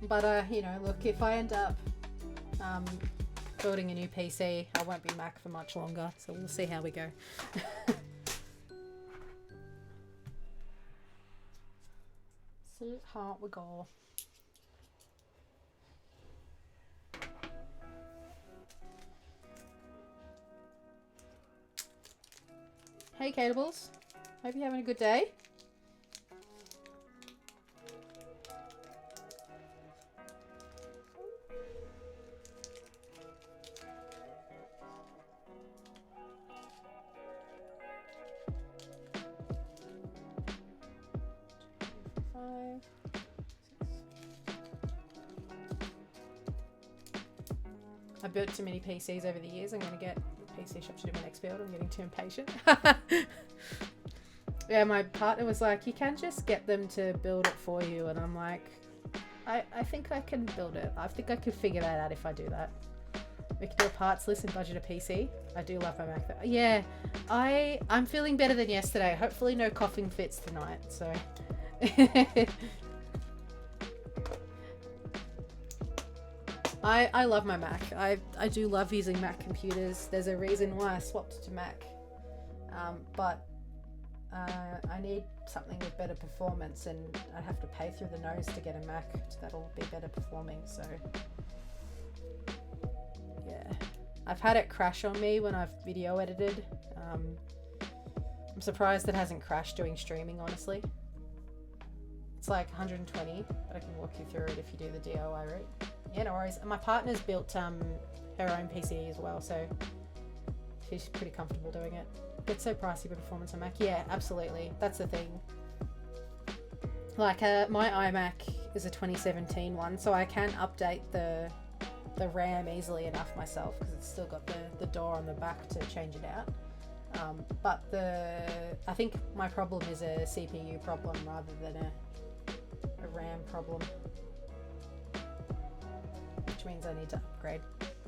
But you know, look, if I end up building a new PC, I won't be Mac for much longer, so we'll see how we go. See how we go. Hey Katables, hope you're having a good day. I built too many PCs over the years. I'm going to get a PC shop to do my next build. I'm getting too impatient. Yeah, my partner was like, you can just get them to build it for you. And I'm like, I think I can build it. I think I could figure that out if I do that. We can do a parts list and budget a PC. I do love my Mac though. Yeah, I'm feeling better than yesterday. Hopefully no coughing fits tonight. So I love my Mac. I do love using Mac computers. There's a reason why I swapped to Mac. But I need something with better performance, and I'd have to pay through the nose to get a Mac that'll be better performing. So yeah, I've had it crash on me when I've video edited. I'm surprised it hasn't crashed doing streaming, honestly. It's like 120, but I can walk you through it if you do the DIY route. Yeah, no worries. And my partner's built her own PC as well, so she's pretty comfortable doing it. It's so pricey for performance on Mac. Yeah, absolutely. That's the thing. Like my iMac is a 2017 one, so I can update the RAM easily enough myself because it's still got the door on the back to change it out. But I think my problem is a CPU problem rather than a RAM problem, which means I need to upgrade,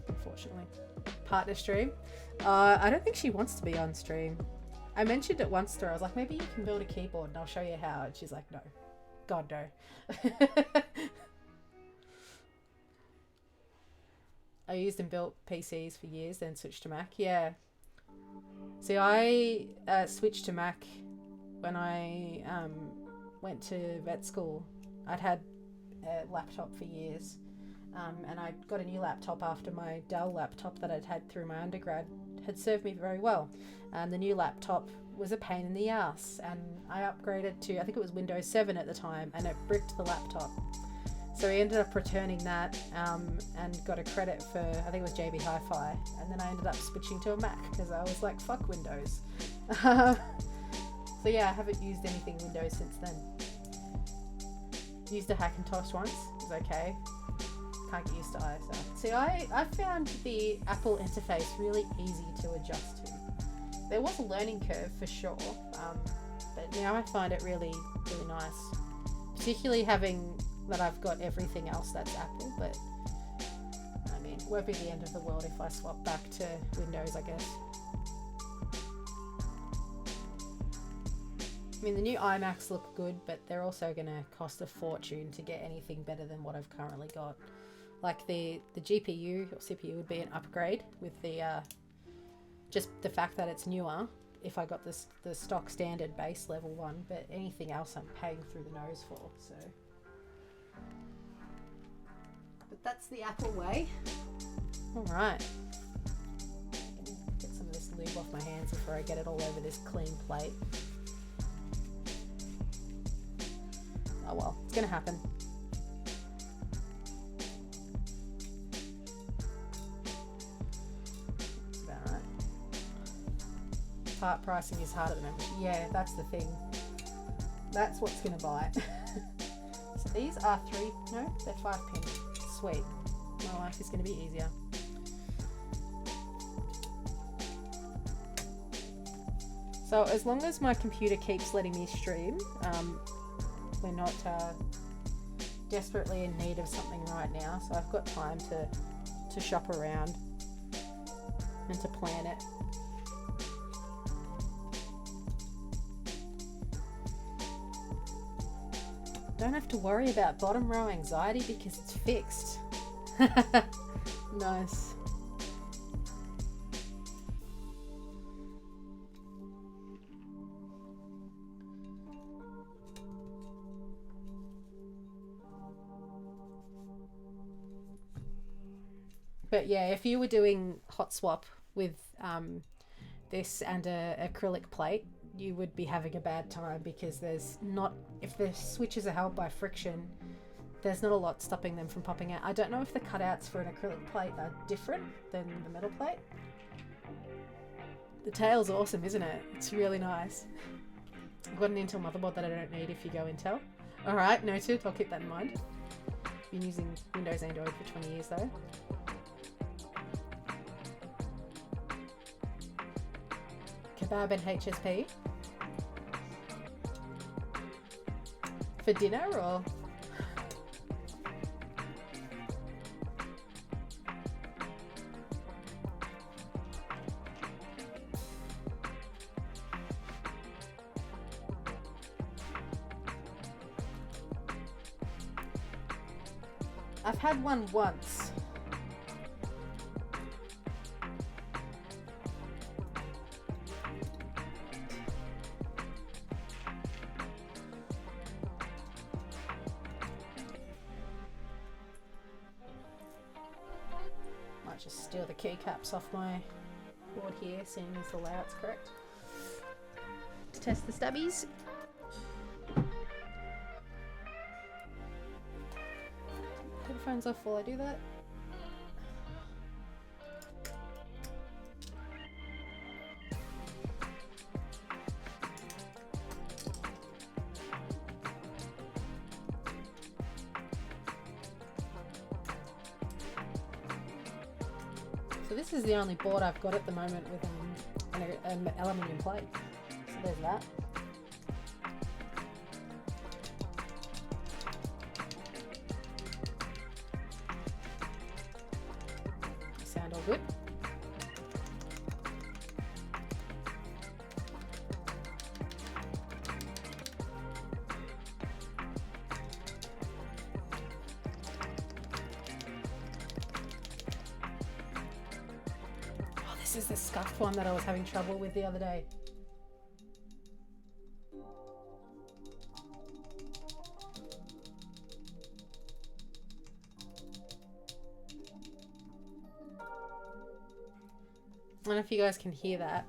unfortunately. Partner stream. I don't think she wants to be on stream. I mentioned it once to her. I was like, maybe you can build a keyboard and I'll show you how. And she's like, no. God, no. I used and built PCs for years, then switched to Mac. Yeah. See, I switched to Mac when I went to vet school. I'd had a laptop for years. And I got a new laptop after my Dell laptop that I'd had through my undergrad had served me very well. And the new laptop was a pain in the ass. And I upgraded to, I think it was Windows 7 at the time, and it bricked the laptop. So we ended up returning that and got a credit for, I think it was JB Hi-Fi. And then I ended up switching to a Mac because I was like, fuck Windows. So yeah, I haven't used anything Windows since then. Used a Hackintosh once, it was okay. Can't get used to ISO. See, I found the Apple interface really easy to adjust to. There was a learning curve for sure, but now I find it really, really nice. Particularly having that I've got everything else that's Apple, but I mean, it won't be the end of the world if I swap back to Windows, I guess. I mean, the new iMacs look good, but they're also going to cost a fortune to get anything better than what I've currently got. Like the GPU or CPU would be an upgrade with the just the fact that it's newer if I got the stock standard base level one, but anything else I'm paying through the nose for. So, but that's the Apple way. All right, get some of this lube off my hands before I get it all over this clean plate. Oh well, it's gonna happen. That's about right. Part pricing is hard at the moment. Yeah, that's the thing. That's what's gonna bite. So these are they're 5 pin. Sweet. My life is gonna be easier. So as long as my computer keeps letting me stream, we're not desperately in need of something right now, so I've got time to shop around and to plan it. Don't have to worry about bottom row anxiety because it's fixed. Nice. But yeah, if you were doing hotswap with this and a acrylic plate, you would be having a bad time because if the switches are held by friction, there's not a lot stopping them from popping out. I don't know if the cutouts for an acrylic plate are different than the metal plate. The tail's awesome, isn't it? It's really nice. I've got an Intel motherboard that I don't need if you go Intel. Alright, noted. I'll keep that in mind. Been using Windows Android for 20 years though. kebab and HSP. For dinner or? I've had one once. Might just steal the keycaps off my board here, seeing as the layout's correct. To test the stubbies. Headphones off while I do that. So this is the only board I've got at the moment with an aluminium plate. So there's that. Sound all good. Oh, this is the scuffed one that I was having trouble with the other day. I don't know if you guys can hear that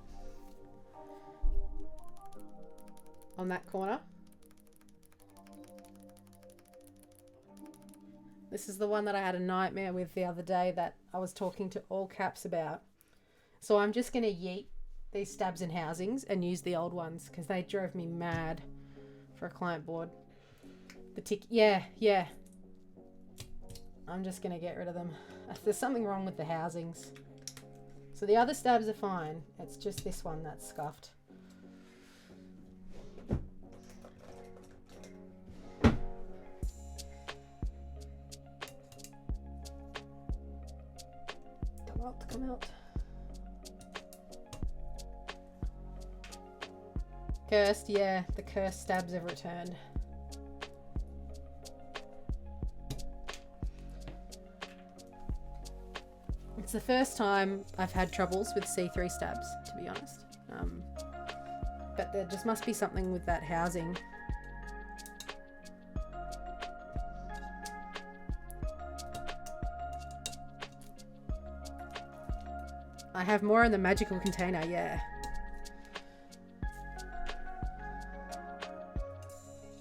on that corner. This is the one that I had a nightmare with the other day that I was talking to all caps about. So I'm just going to yeet these stabs and housings and use the old ones because they drove me mad for a client board. The tick, yeah. I'm just going to get rid of them. There's something wrong with the housings. So the other stabs are fine. It's just this one that's scuffed. Come out. Cursed, yeah, the cursed stabs have returned. It's the first time I've had troubles with C3 stabs, to be honest. But there just must be something with that housing. I have more in the magical container, yeah.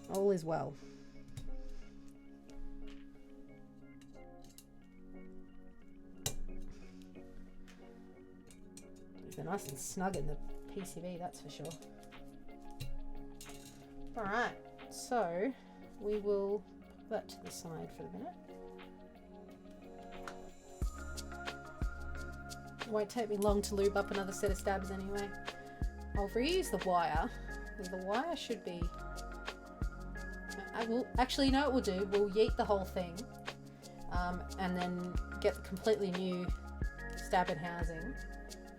All is well. They're nice and snug in the PCB, that's for sure. Alright, so we will put that to the side for the minute. It won't take me long to lube up another set of stabs anyway. I'll reuse the wire, because the wire should be... I will actually, you know what we'll do? We'll yeet the whole thing and then get the completely new stab and housing.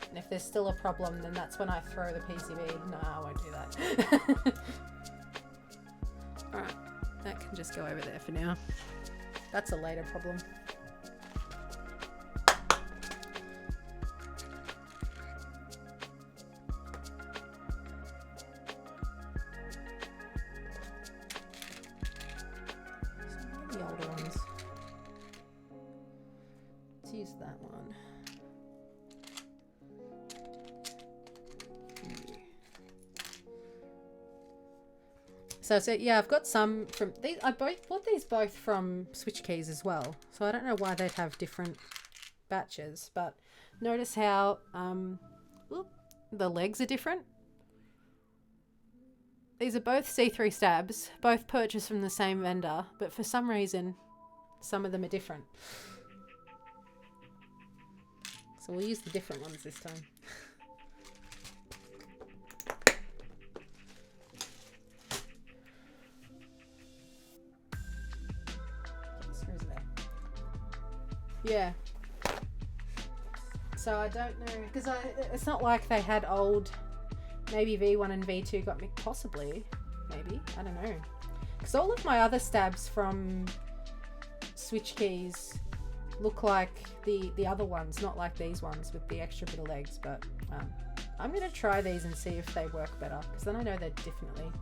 And if there's still a problem, then that's when I throw the PCB. No, I won't do that. Alright, that can just go over there for now. That's a later problem. The older ones. Let's use that one. So yeah, I've got some from these. I bought these both from Switch Keys as well. So I don't know why they'd have different batches, but notice how the legs are different. These are both C3 stabs, both purchased from the same vendor, but for some reason, some of them are different. So we'll use the different ones this time. Yeah. So I don't know, because it's not like they had old, maybe V1 and V2 got me, possibly, maybe, I don't know. Because all of my other stabs from switch keys look like the other ones, not like these ones with the extra bit of legs, but I'm going to try these and see if they work better, because then I know they're definitely...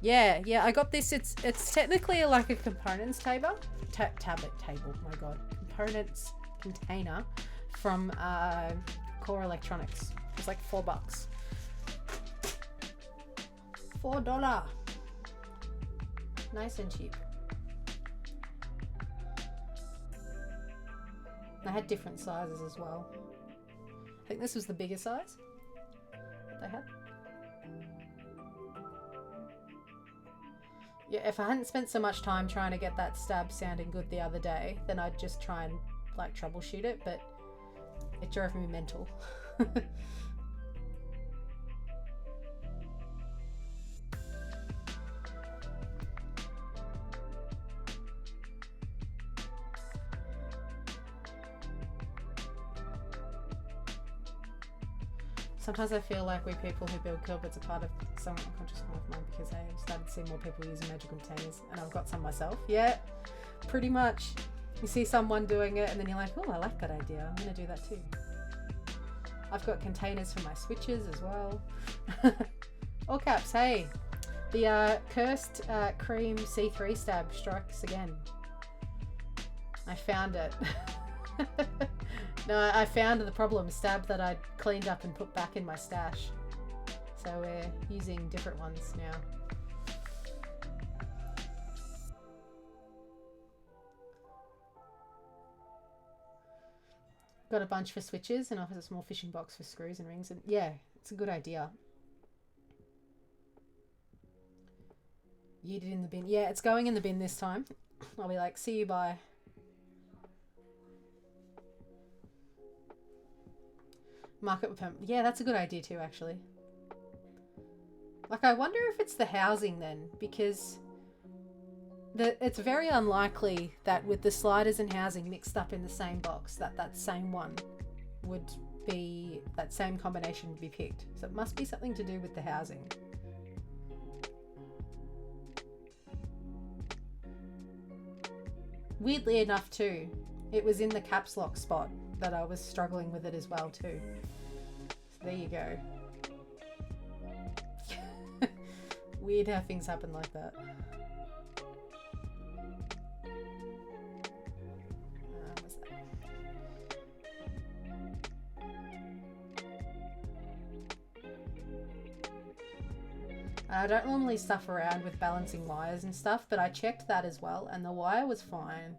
Yeah, I got this. It's technically like a components table, my god, components container from Core Electronics. It's like $4. $4. Nice and cheap. I had different sizes as well. I think this was the bigger size that they had. Yeah, if I hadn't spent so much time trying to get that stab sounding good the other day, then I'd just try and like troubleshoot it, but it drove me mental. Sometimes I feel like we people who build Kilberts are part of some unconscious mind of mine, because I started seeing more people using magical containers, and I've got some myself. Yeah, pretty much. You see someone doing it and then you're like, oh, I like that idea. I'm going to do that too. I've got containers for my switches as well. All caps, hey. The cursed cream C3 stab strikes again. I found it. No, I found the problem stab that I'd cleaned up and put back in my stash. So we're using different ones now. Got a bunch for switches and offers a small fishing box for screws and rings. And yeah, it's a good idea. Yeet it in the bin. Yeah, it's going in the bin this time. I'll be like, see you, bye. Market with permanent. Yeah, that's a good idea too, actually. Like, I wonder if it's the housing then, because it's very unlikely that with the sliders and housing mixed up in the same box, that same one would be, that same combination would be picked. So it must be something to do with the housing. Weirdly enough too, it was in the caps lock spot that I was struggling with it as well too. So there you go. Weird how things happen like that. What's that? I don't normally stuff around with balancing wires and stuff, but I checked that as well and the wire was fine.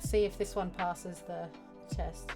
See if this one passes the test.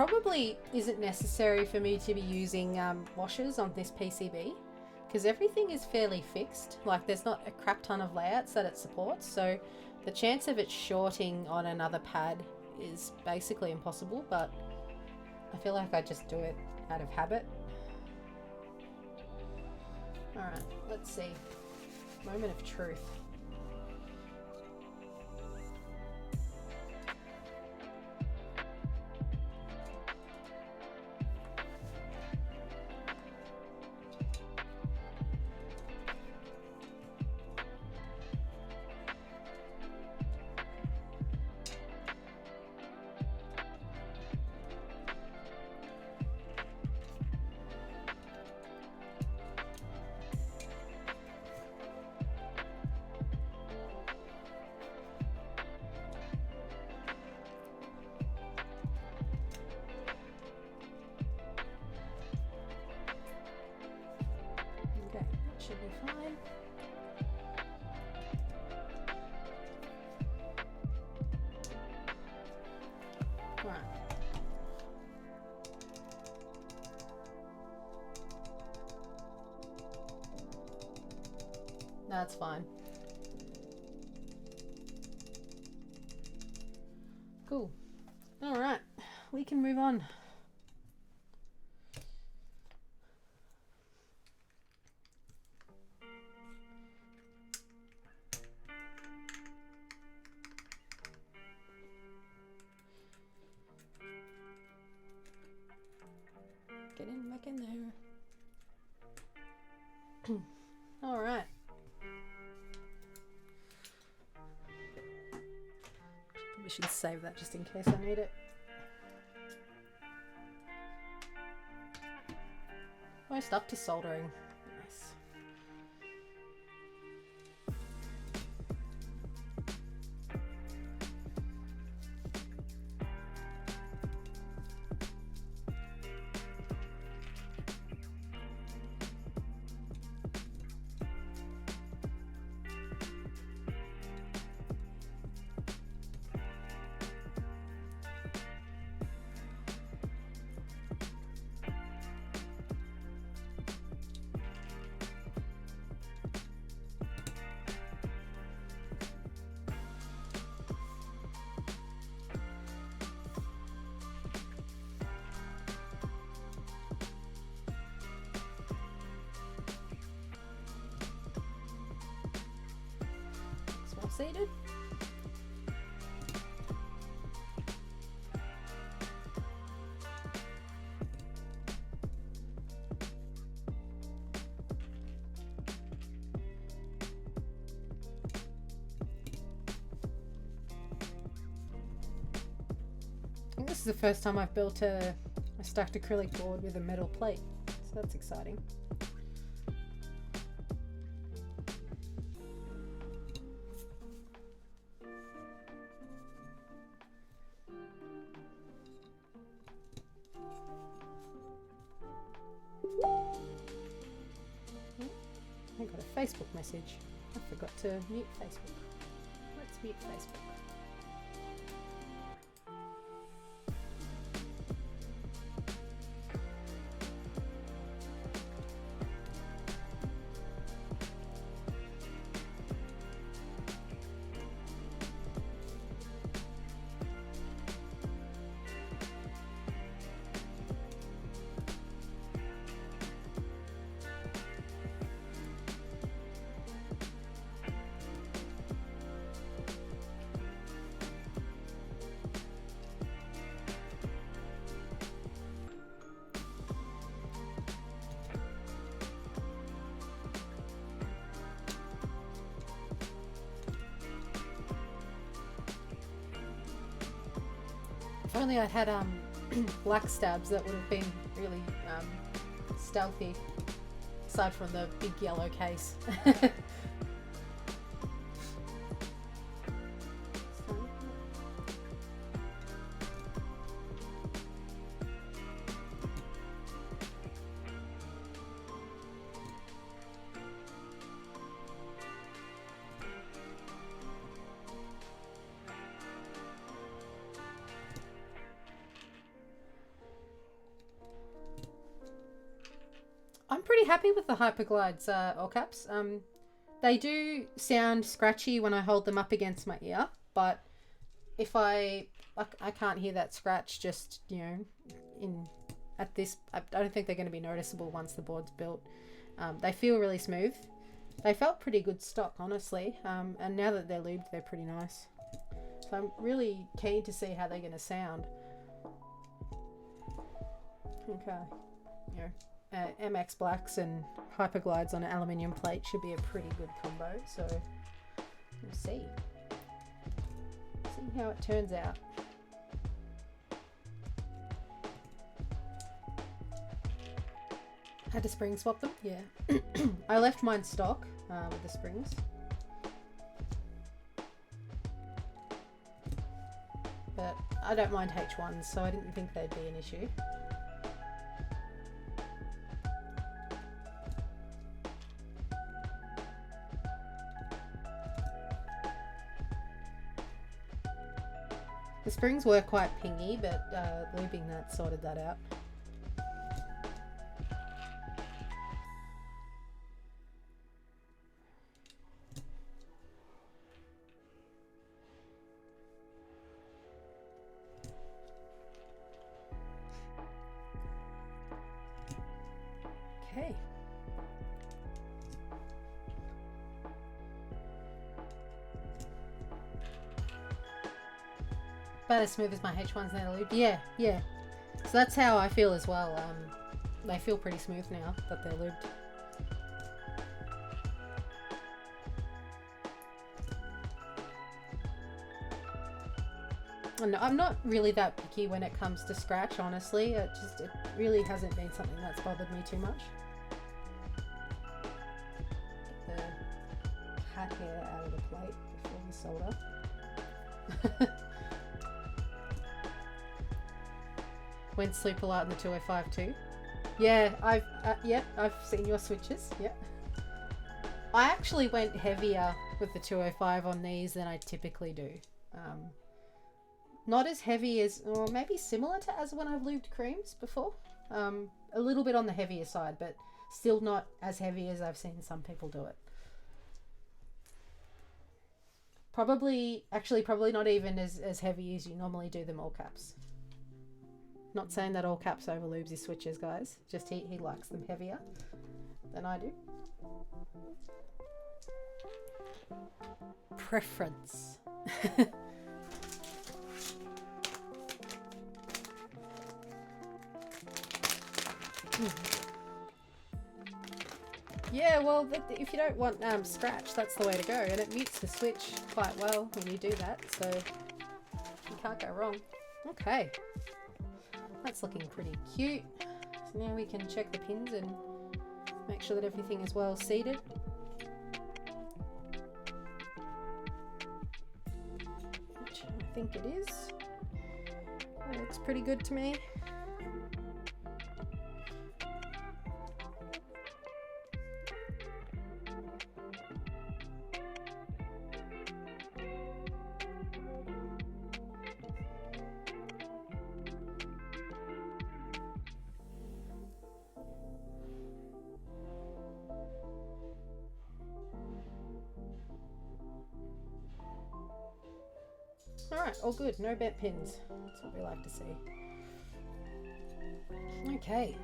probably isn't necessary for me to be using washers on this PCB because everything is fairly fixed. Like there's not a crap ton of layouts that it supports, so the chance of it shorting on another pad is basically impossible, but I feel like I just do it out of habit. Alright, let's see. Moment of truth. Should be fine. Right. That's fine. Cool. All right, we can move on. Get in, back in there. All right. We should save that just in case I need it. Almost up to soldering. Nice. Seated. I think this is the first time I've built a stacked acrylic board with a metal plate, so that's exciting. I got a Facebook message. I forgot to mute Facebook. Let's mute Facebook. If only I'd had black stabs, that would have been really stealthy, aside from the big yellow case. pretty happy with the Hyperglides all caps. They do sound scratchy when I hold them up against my ear, but if I can't hear that scratch just, you know, at this, I don't think they're going to be noticeable once the board's built. They feel really smooth. They felt pretty good stock, honestly, and now that they're lubed, they're pretty nice. So I'm really keen to see how they're going to sound. Okay, you know, MX Blacks and Hyperglides on an aluminium plate should be a pretty good combo, so we'll see how it turns out. Had to spring swap them, yeah. I left mine stock with the springs. But I don't mind H1s, so I didn't think they'd be an issue. The springs were quite pingy, but lubing that sorted that out. Okay. About as smooth as my H1s now lubed. Yeah, yeah. So that's how I feel as well. They feel pretty smooth now that they're lubed. And I'm not really that picky when it comes to scratch, honestly. It really hasn't been something that's bothered me too much. Get the hat hair out of the plate before we solder. Went super light in the 205 too. Yeah, I've seen your switches. Yeah. I actually went heavier with the 205 on these than I typically do. Not as heavy as, or maybe similar to as when I've lubed creams before. A little bit on the heavier side, but still not as heavy as I've seen some people do it. Probably not even as heavy as you normally do them all caps. Not saying that all caps over lubes his switches, guys. Just he likes them heavier than I do. Preference. Yeah, well, if you don't want scratch, that's the way to go, and it mutes the switch quite well when you do that, so you can't go wrong. Okay, that's looking pretty cute. So now we can check the pins and make sure that everything is well seated. Which I think it is. That looks pretty good to me. Alright, all good. No bent pins. That's what we like to see. Okay.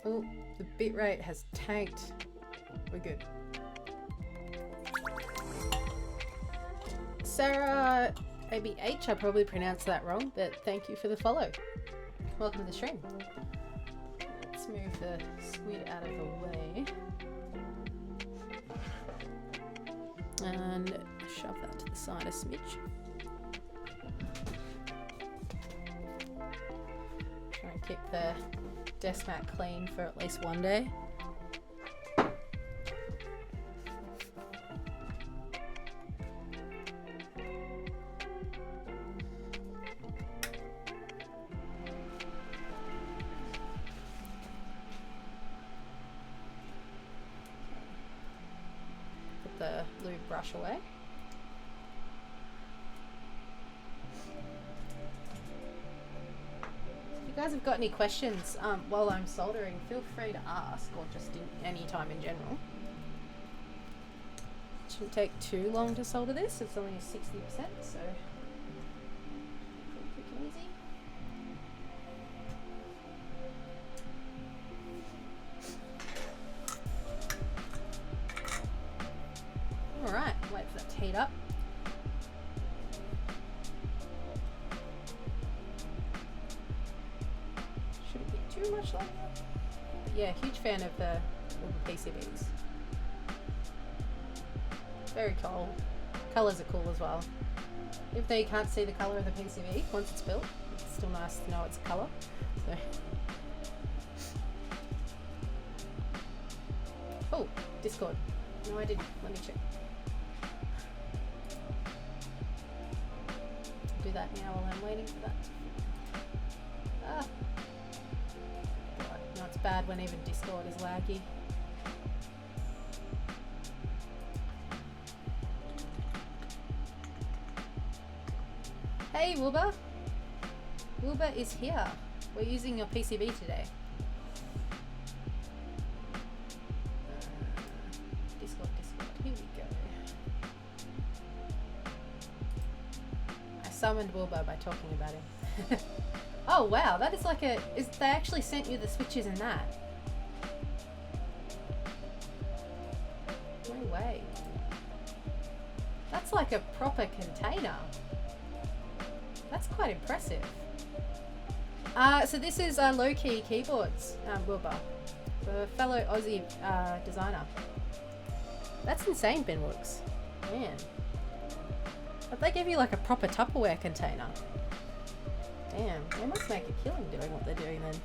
Oh, the bitrate has tanked. We're good. Sarah ABH, I probably pronounced that wrong, but thank you for the follow. Welcome to the stream. Let's move the squid out of the way. And shove that to the side a smidge. Try and keep the desk mat clean for at least one day. The lube brush away. So if you guys have got any questions while I'm soldering, feel free to ask, or just any time in general. It shouldn't take too long to solder this. It's only 60%, so pretty quick and easy. All right, wait for that to heat up. Shouldn't be too much longer. But yeah, huge fan of the PCBs. Very cool. Colours are cool as well. Even though you can't see the colour of the PCB once it's built, it's still nice to know its colour. So. Oh, Discord. No, I didn't. Let me check. Do that now while I'm waiting for that. Ah. God, no, it's bad when even Discord is laggy. Hey Wilbur! Wilbur is here. We're using your PCB today. Discord. Here we go. I summoned Wilbur by talking about him. Oh wow, that is like they actually sent you the switches in that. No way. That's like a proper container. That's quite impressive. So this is Low-Key Keyboards, Wilbur, the fellow Aussie designer. That's insane, Benwooks. Man. But they give you like a proper Tupperware container. Damn, they must make a killing doing what they're doing then.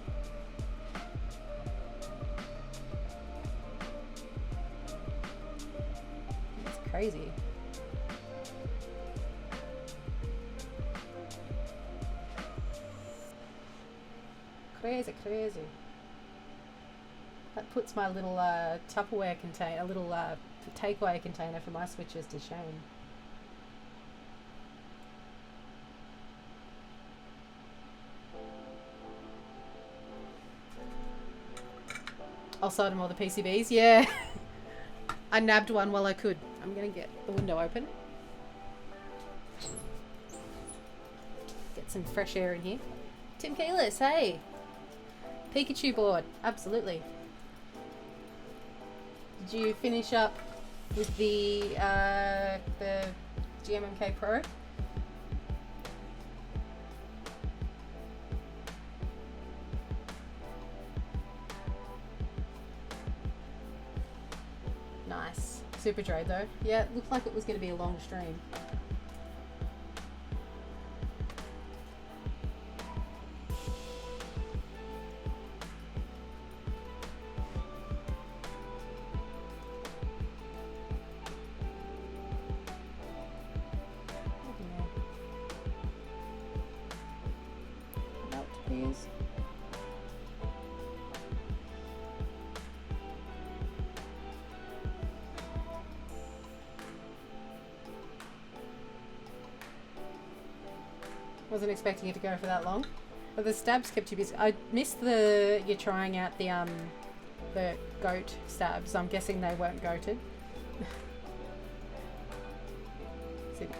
That's crazy. Crazy. That puts my little Tupperware container, a little takeaway container for my switches to shame. I'll solder them all the PCBs. Yeah. I nabbed one while I could. I'm going to get the window open. Get some fresh air in here. Tim Keelis, hey. Pikachu board, absolutely. Did you finish up with the GMMK Pro? Nice. Super trade though. Yeah, it looked like it was going to be a long stream. Wasn't expecting it to go for that long, but the stabs kept you busy. I missed you trying out the goat stabs. I'm guessing they weren't goated.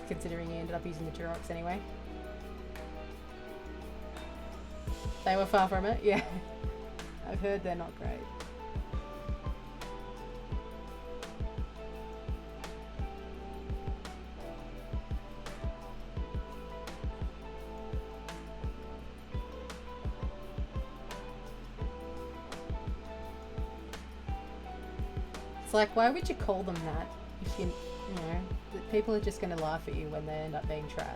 Considering you ended up using the Durox anyway. They were far from it, yeah. I've heard they're not great. It's like, why would you call them that if you know, people are just going to laugh at you when they end up being trash.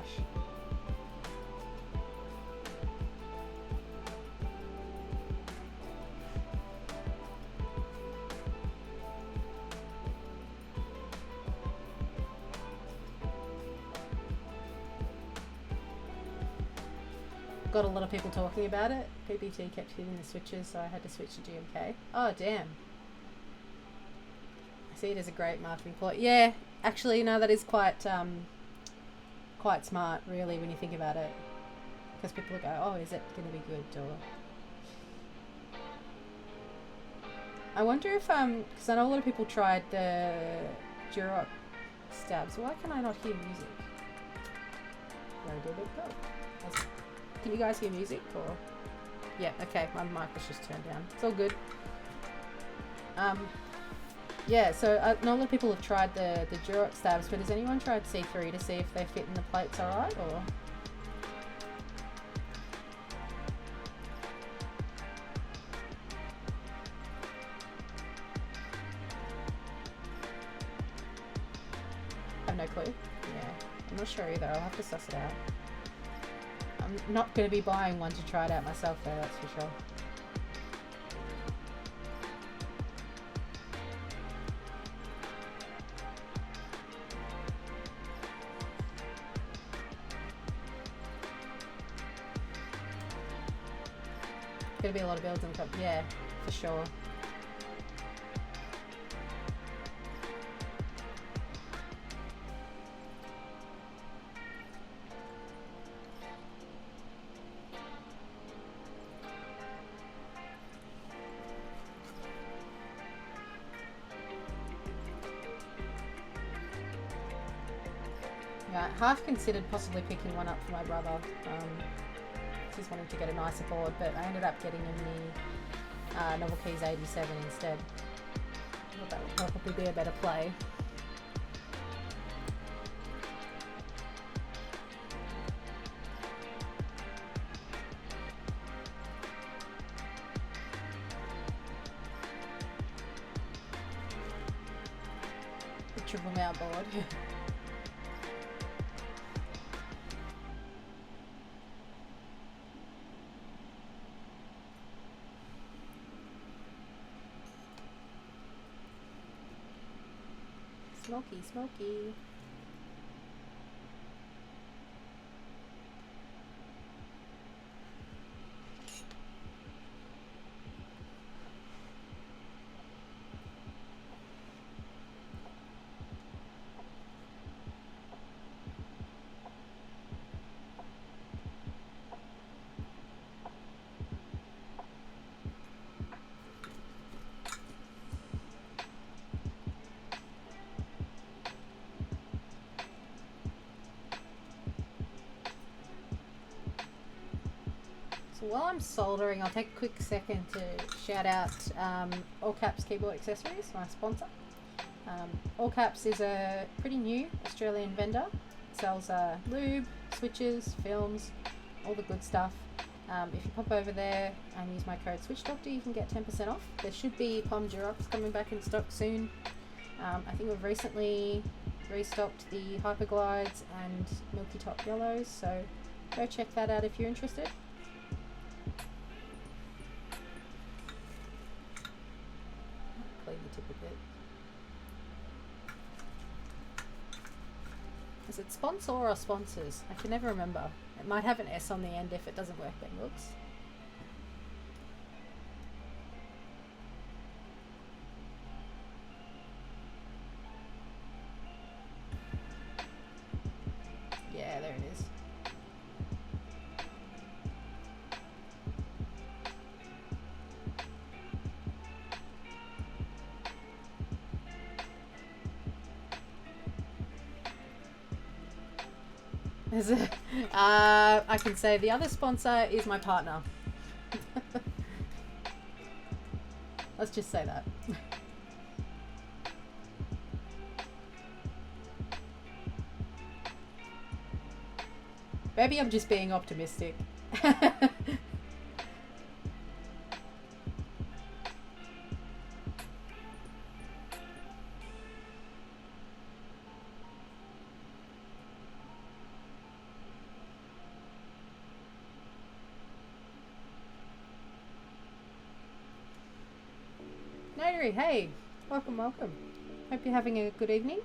Got a lot of people talking about it. PPT kept hitting the switches, so I had to switch to GMK. Oh, damn. I see it as a great marketing ploy. Yeah, actually, no, that is quite smart, really, when you think about it. because people go, oh, is it going to be good? Or I wonder if because I know a lot of people tried the Duroc stabs. Why can I not hear music? Where did it go? Can you guys hear music? Or yeah, okay, my mic was just turned down. It's all good. Yeah, so I know a lot of people have tried the Duroc stabs, but has anyone tried C3 to see if they fit in the plates alright, or? I have no clue. Yeah, I'm not sure either. I'll have to suss it out. I'm not going to be buying one to try it out myself though, that's for sure. Gonna be a lot of builds in the cup, yeah, for sure. Yeah, half considered possibly picking one up for my brother. He's wanting to get a nicer board, but I ended up getting him the Novel Keys 87 instead. I thought that would probably be a better play. The triple mount board. Smoky, smoky. So while I'm soldering, I'll take a quick second to shout out All Caps Keyboard Accessories, my sponsor. All Caps is a pretty new Australian vendor. It sells lube, switches, films, all the good stuff. If you pop over there and use my code SwitchDoctor, you can get 10% off. There should be Palm Durocs coming back in stock soon. I think we've recently restocked the Hyperglides and Milky Top Yellows, so go check that out if you're interested. Clean the tip a bit. Is it sponsor or sponsors? I can never remember. It might have an S on the end if it doesn't work then, looks. Yeah, there it is. I can say the other sponsor is my partner. Let's just say that. Maybe I'm just being optimistic. Notary, hey, welcome, welcome. Hope you're having a good evening.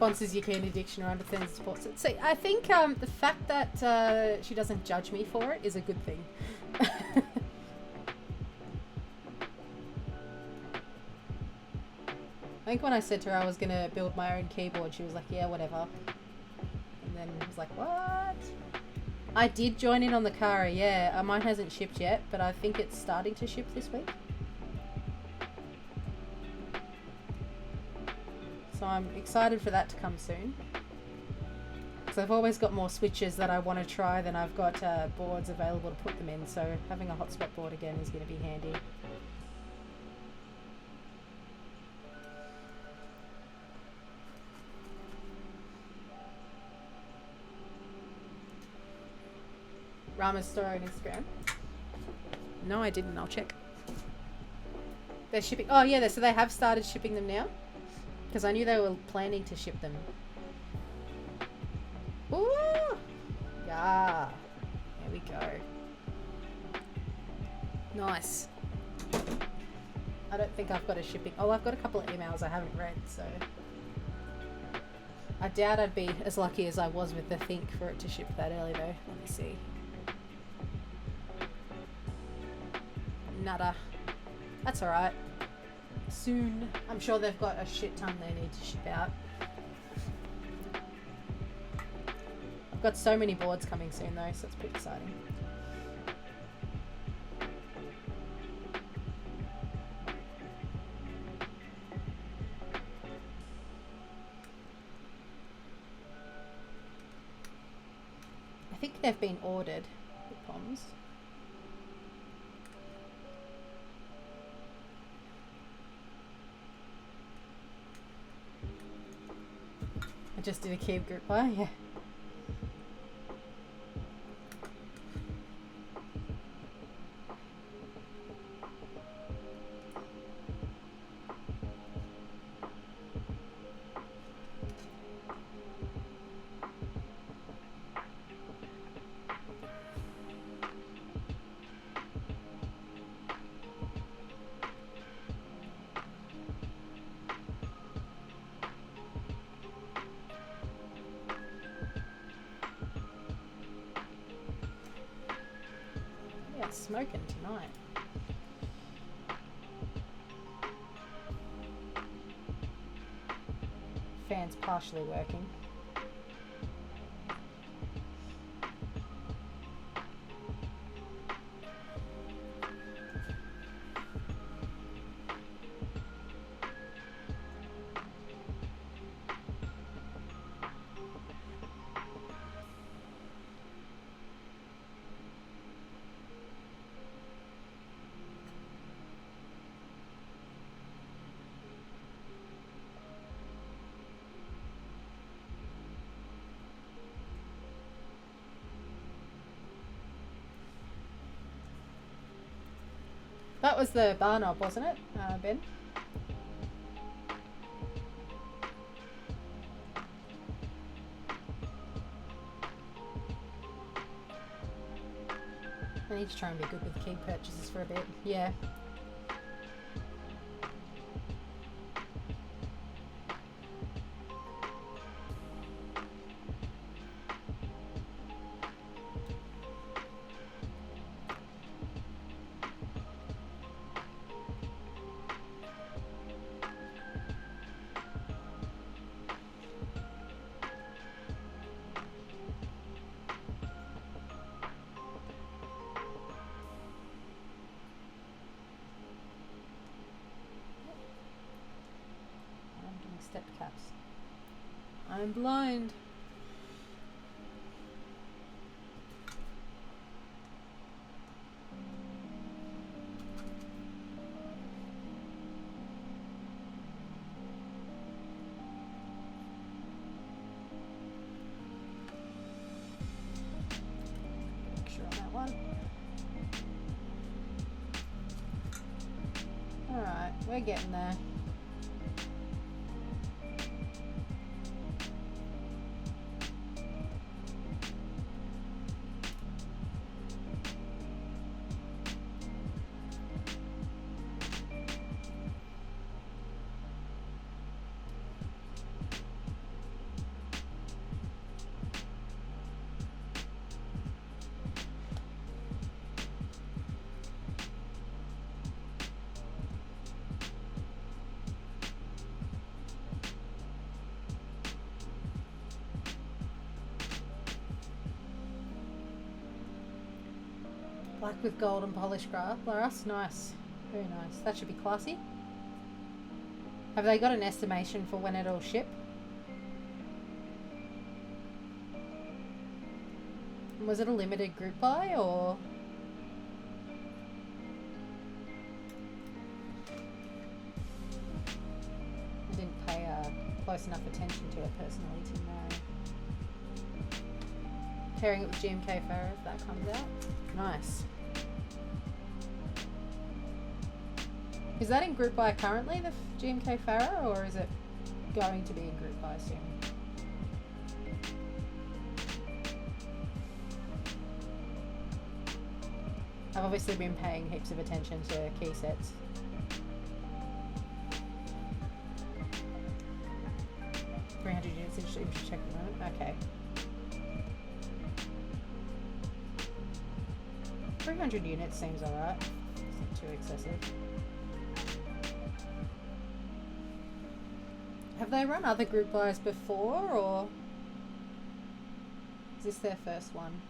sponsors your candy addiction or understands and supports it. See, I think the fact that she doesn't judge me for it is a good thing. I think when I said to her I was going to build my own keyboard, she was like, yeah, whatever. And then I was like, what? I did join in on the Kara, yeah. Mine hasn't shipped yet, but I think it's starting to ship this week. So I'm excited for that to come soon. Because I've always got more switches that I want to try than I've got boards available to put them in. So having a hotswap board again is going to be handy. Rama's story on Instagram. No, I didn't. I'll check. They're shipping. Oh, yeah. So they have started shipping them now. Because I knew they were planning to ship them. Ooh! Yeah. There we go. Nice. I don't think I've got a shipping. Oh, I've got a couple of emails I haven't read, so. I doubt I'd be as lucky as I was with the Think for it to ship that early, though. Let me see. Nada. That's alright. Soon. I'm sure they've got a shit ton they need to ship out. I've got so many boards coming soon though, so it's pretty exciting. I think they've been ordered, the POMs. I just did a cube group buy, yeah. Smoking tonight. Fan's partially working. That was the bar knob, wasn't it, Ben? I need to try and be good with key purchases for a bit. Yeah. Step caps. I'm blind. Make sure on that one. Alright, we're getting there. Black with gold and polished glass. Nice. Very nice. That should be classy. Have they got an estimation for when it'll ship? Was it a limited group buy or? I didn't pay close enough attention to it personally to know. Pairing it with GMK Farrow if that comes out. Nice. Is that in group buy currently, the GMK Farrow, or is it going to be in group buy soon? I've obviously been paying heaps of attention to key sets. $300 units interesting to check the moment. Okay. 300 units seems alright. It's not too excessive. Have they run other group buys before, or is this their first one?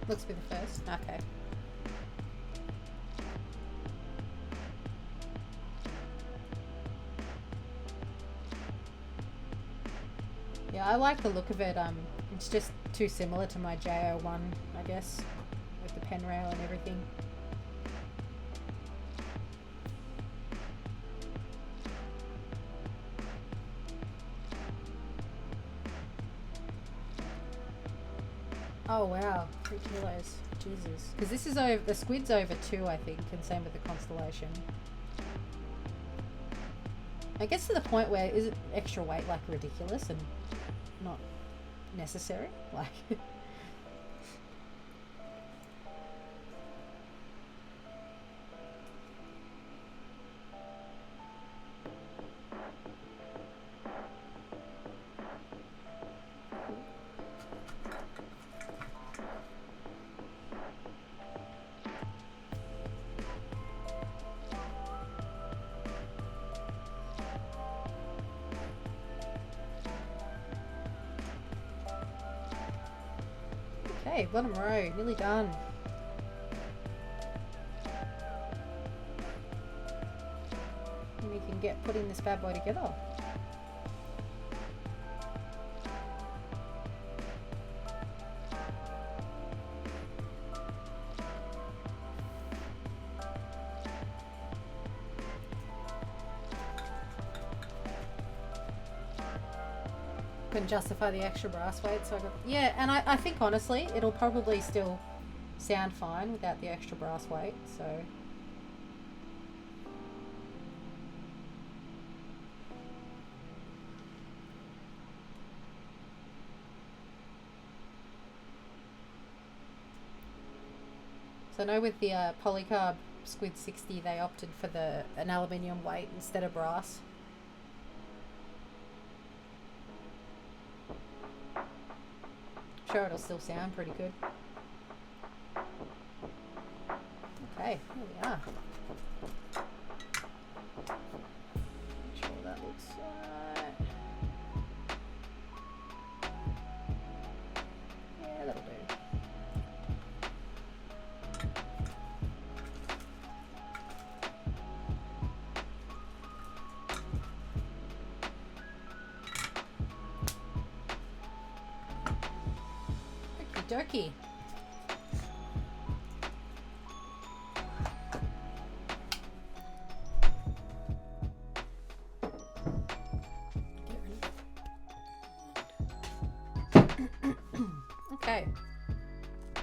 Looks to be the first. Okay. Yeah, I like the look of it. It's just too similar to my JO1, I guess, with the pen rail and everything. Oh wow, 3 kilos. Jesus. Because this is over, the squid's over 2, I think, and same with the constellation. It gets to the point where is it extra weight like ridiculous and not necessary? Like okay, bottom row, nearly done. And we can get putting this bad boy together. Couldn't justify the extra brass weight, so I got, yeah, and I think honestly it'll probably still sound fine without the extra brass weight, so I know with the polycarb Squid 60 they opted for an aluminium weight instead of brass. Sure, it'll still sound pretty good. Okay, here we are. Make sure that looks right. Yeah, that'll do. Dokie. Okay,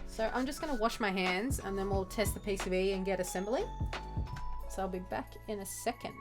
so I'm just going to wash my hands and then we'll test the PCB and get assembling. So I'll be back in a second.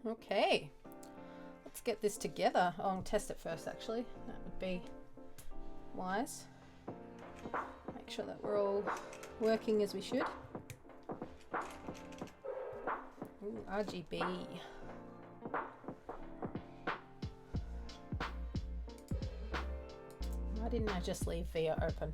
Okay, let's get this together. Oh, I'll test it first actually. That would be wise. Make sure that we're all working as we should. Ooh, RGB. Why didn't I just leave VIA open?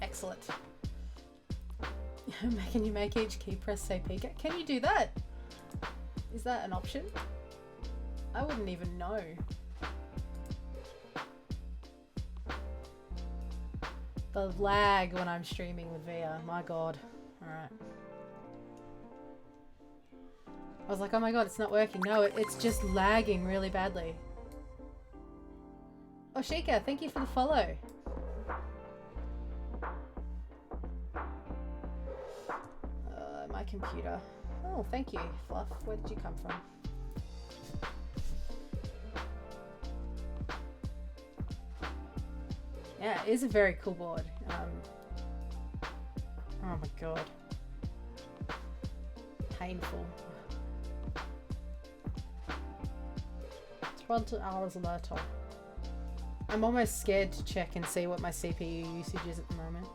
Excellent. Can you make each key press say Pika? Can you do that? Is that an option? I wouldn't even know. The lag when I'm streaming with VIA, my god. Alright. I was like, oh my god, it's not working. No, it's just lagging really badly. Oh, Sheikah, thank you for the follow. My computer. Oh, thank you, Fluff. Where did you come from? Yeah, it is a very cool board. Oh my god. Painful. Toronto hours later. I'm almost scared to check and see what my CPU usage is at the moment.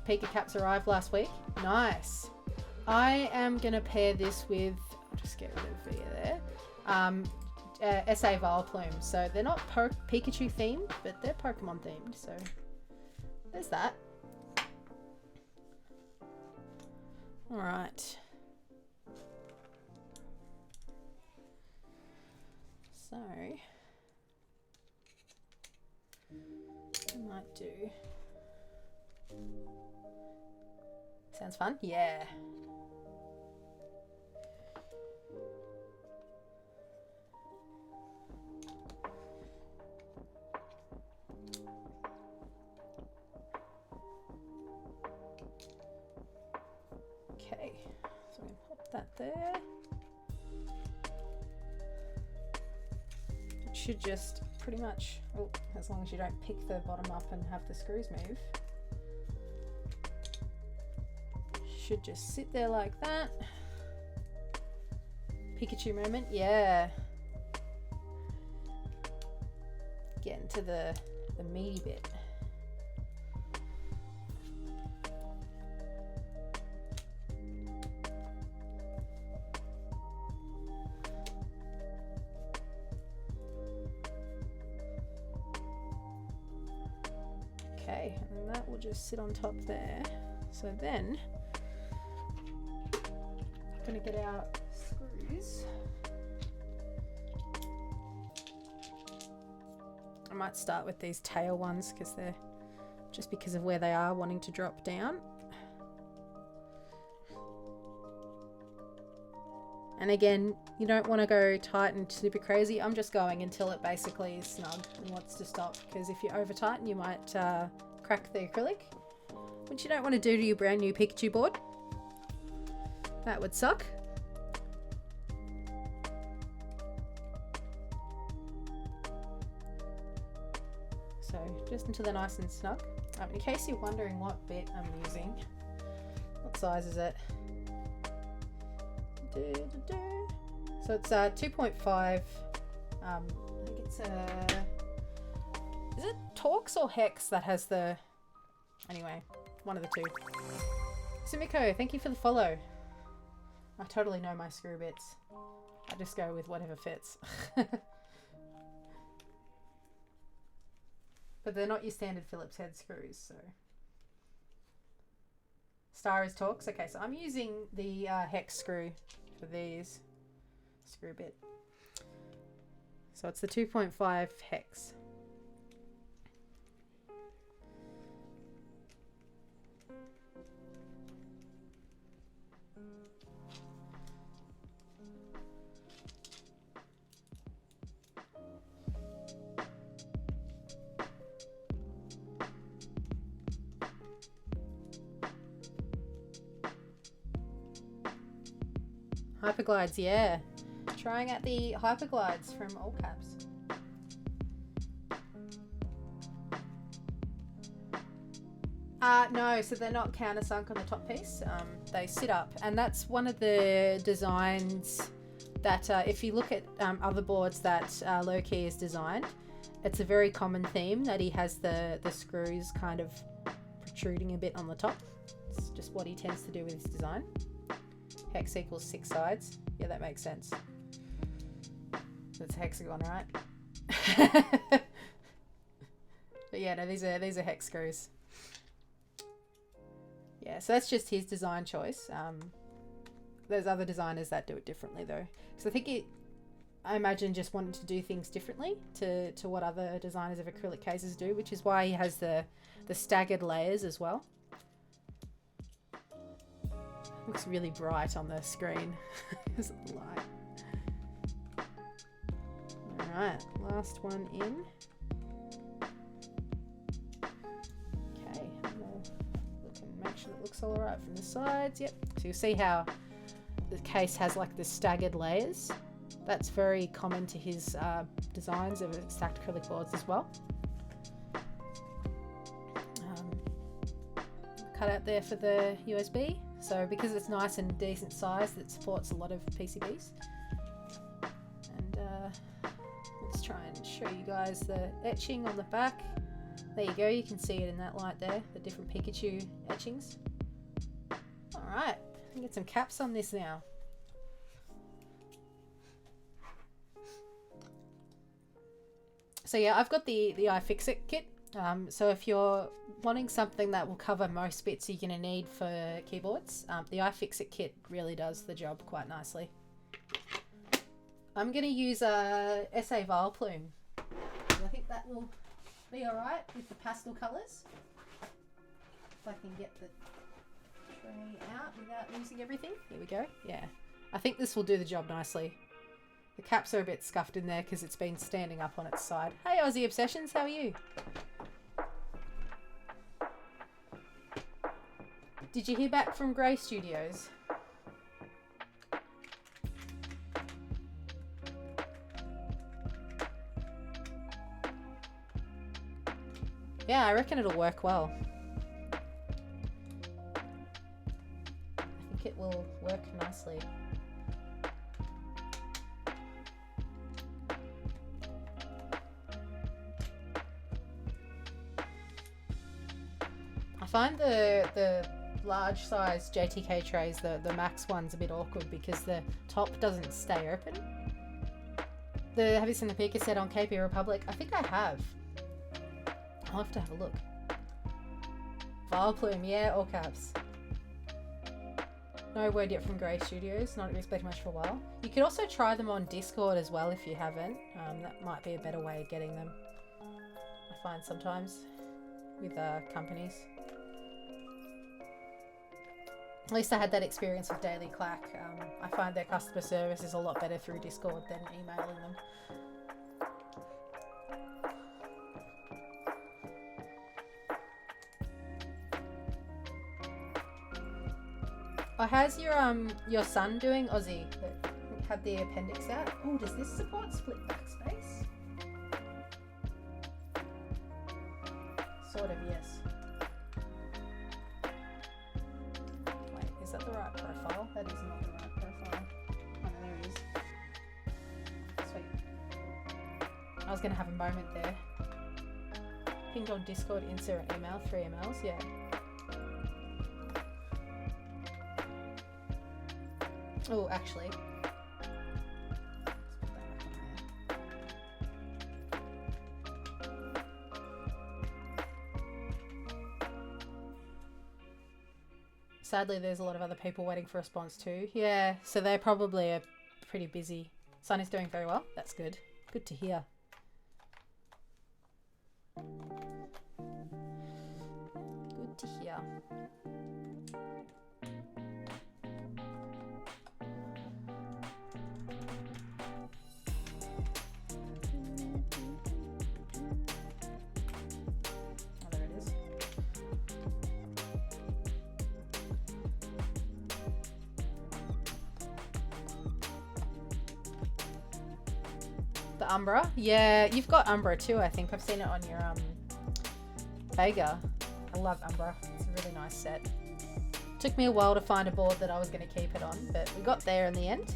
Pika caps arrived last week. Nice. I am going to pair this with, I'll just get rid of VIA there, SA Vileplume. So they're not Pikachu themed, but they're Pokemon themed. So there's that. All right. So I might do... Sounds fun? Yeah. Okay, so I'm gonna pop that there. It should just pretty much, oh, as long as you don't pick the bottom up and have the screws move. Should just sit there like that. Pikachu moment, yeah. Get into the meaty bit. Okay, and that will just sit on top there. So then gonna get our screws. I might start with these tail ones because they're just because of where they are wanting to drop down. And again, you don't want to go tight and super crazy. I'm just going until it basically is snug and wants to stop, because if you over tighten you might crack the acrylic, which you don't want to do to your brand new Pikachu board. That would suck. So just until they're nice and snug. In case you're wondering what bit I'm using, what size is it? So it's 2.5. I think it's is it Torx or Hex that has the, anyway, one of the two. Sumiko, thank you for the follow. I totally know my screw bits. I just go with whatever fits. But they're not your standard Phillips head screws, so. Star is Torx. Okay, so I'm using the hex screw for these screw bit. So it's the 2.5 hex. Hyperglides, yeah. Trying out the Hyperglides from All Caps. No, so they're not countersunk on the top piece. They sit up, and that's one of the designs that if you look at other boards that Low-Key has designed, it's a very common theme that he has the screws kind of protruding a bit on the top. It's just what he tends to do with his design. Hex equals 6 sides. Yeah, that makes sense. That's a hexagon, right? But yeah, no, these are hex screws. Yeah, so that's just his design choice. There's other designers that do it differently though. So I think I imagine just wanting to do things differently to what other designers of acrylic cases do, which is why he has the staggered layers as well. Looks really bright on the screen. There's a light. Alright, last one in. Okay, we'll look and make sure it looks alright from the sides. Yep. So you'll see how the case has like the staggered layers. That's very common to his designs of stacked acrylic boards as well. Cut out there for the USB. So because it's nice and decent size, it supports a lot of PCBs. And let's try and show you guys the etching on the back. There you go, you can see it in that light there, the different Pikachu etchings. Alright, I can get some caps on this now. So yeah, I've got the iFixit kit. So if you're wanting something that will cover most bits you're going to need for keyboards, the iFixit kit really does the job quite nicely. I'm going to use a SA Vile Plume. I think that will be alright with the pastel colours. If I can get the tray out without losing everything. There we go. Yeah, I think this will do the job nicely. The caps are a bit scuffed in there because it's been standing up on its side. Hey Aussie Obsessions, how are you? Did you hear back from Grey Studios? Yeah, I reckon it'll work well. I think it will work nicely. I find the large size JTK trays, the max one's a bit awkward because the top doesn't stay open. Have you seen the Pika set on KP Republic? I think I have. I'll have to have a look. Vile Plume, yeah, all caps. No word yet from Grey Studios, not expecting much for a while. You could also try them on Discord as well if you haven't. That might be a better way of getting them, I find sometimes, with companies. At least I had that experience with Daily Clack. I find their customer service is a lot better through Discord than emailing them. Oh, how's your son doing, Aussie, that had the appendix out? Oh, does this support split backspace? Sort of, yes. Wait, is that the right profile? That is not the right profile. Oh, no, there it is. Sweet. I was going to have a moment there. Pinged on Discord, insert email, 3 emails, yeah. Oh, actually. Sadly, there's a lot of other people waiting for a response too. Yeah, so they probably are pretty busy. Son is doing very well. That's good. Good to hear. Good to hear. The Umbra? Yeah, you've got Umbra too, I think. I've seen it on your Vega. I love Umbra. It's a really nice set. Took me a while to find a board that I was going to keep it on, but we got there in the end.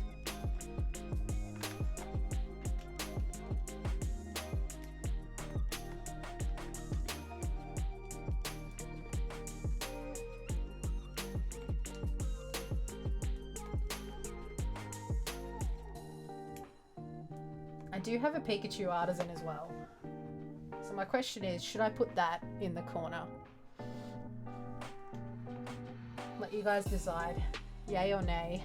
I do have a Pikachu Artisan as well. So my question is, should I put that in the corner? Let you guys decide. Yay or nay.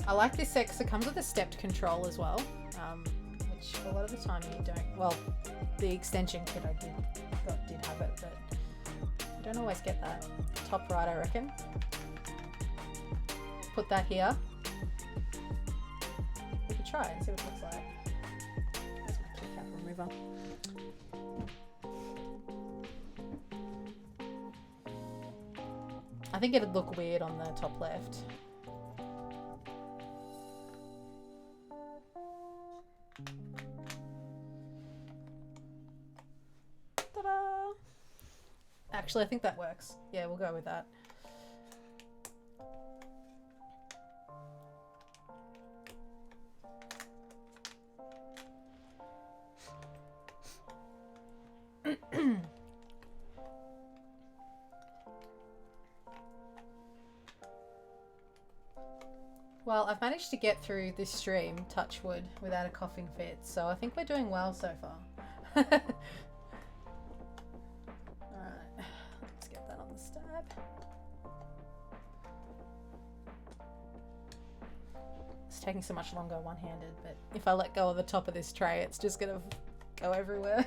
I like this set because it comes with a stepped control as well, which a lot of the time you don't. Well, the extension kit I did have it, but you don't always get that. Top right, I reckon. Put that here. We could try and see what it looks like. There's my keycap remover. I think it'd look weird on the top left. Ta-da! Actually, I think that works. Yeah, we'll go with that. Well, I've managed to get through this stream, touch wood, without a coughing fit, so I think we're doing well so far. Alright, let's get that on the stab. It's taking so much longer one-handed, but if I let go of the top of this tray, it's just gonna go everywhere.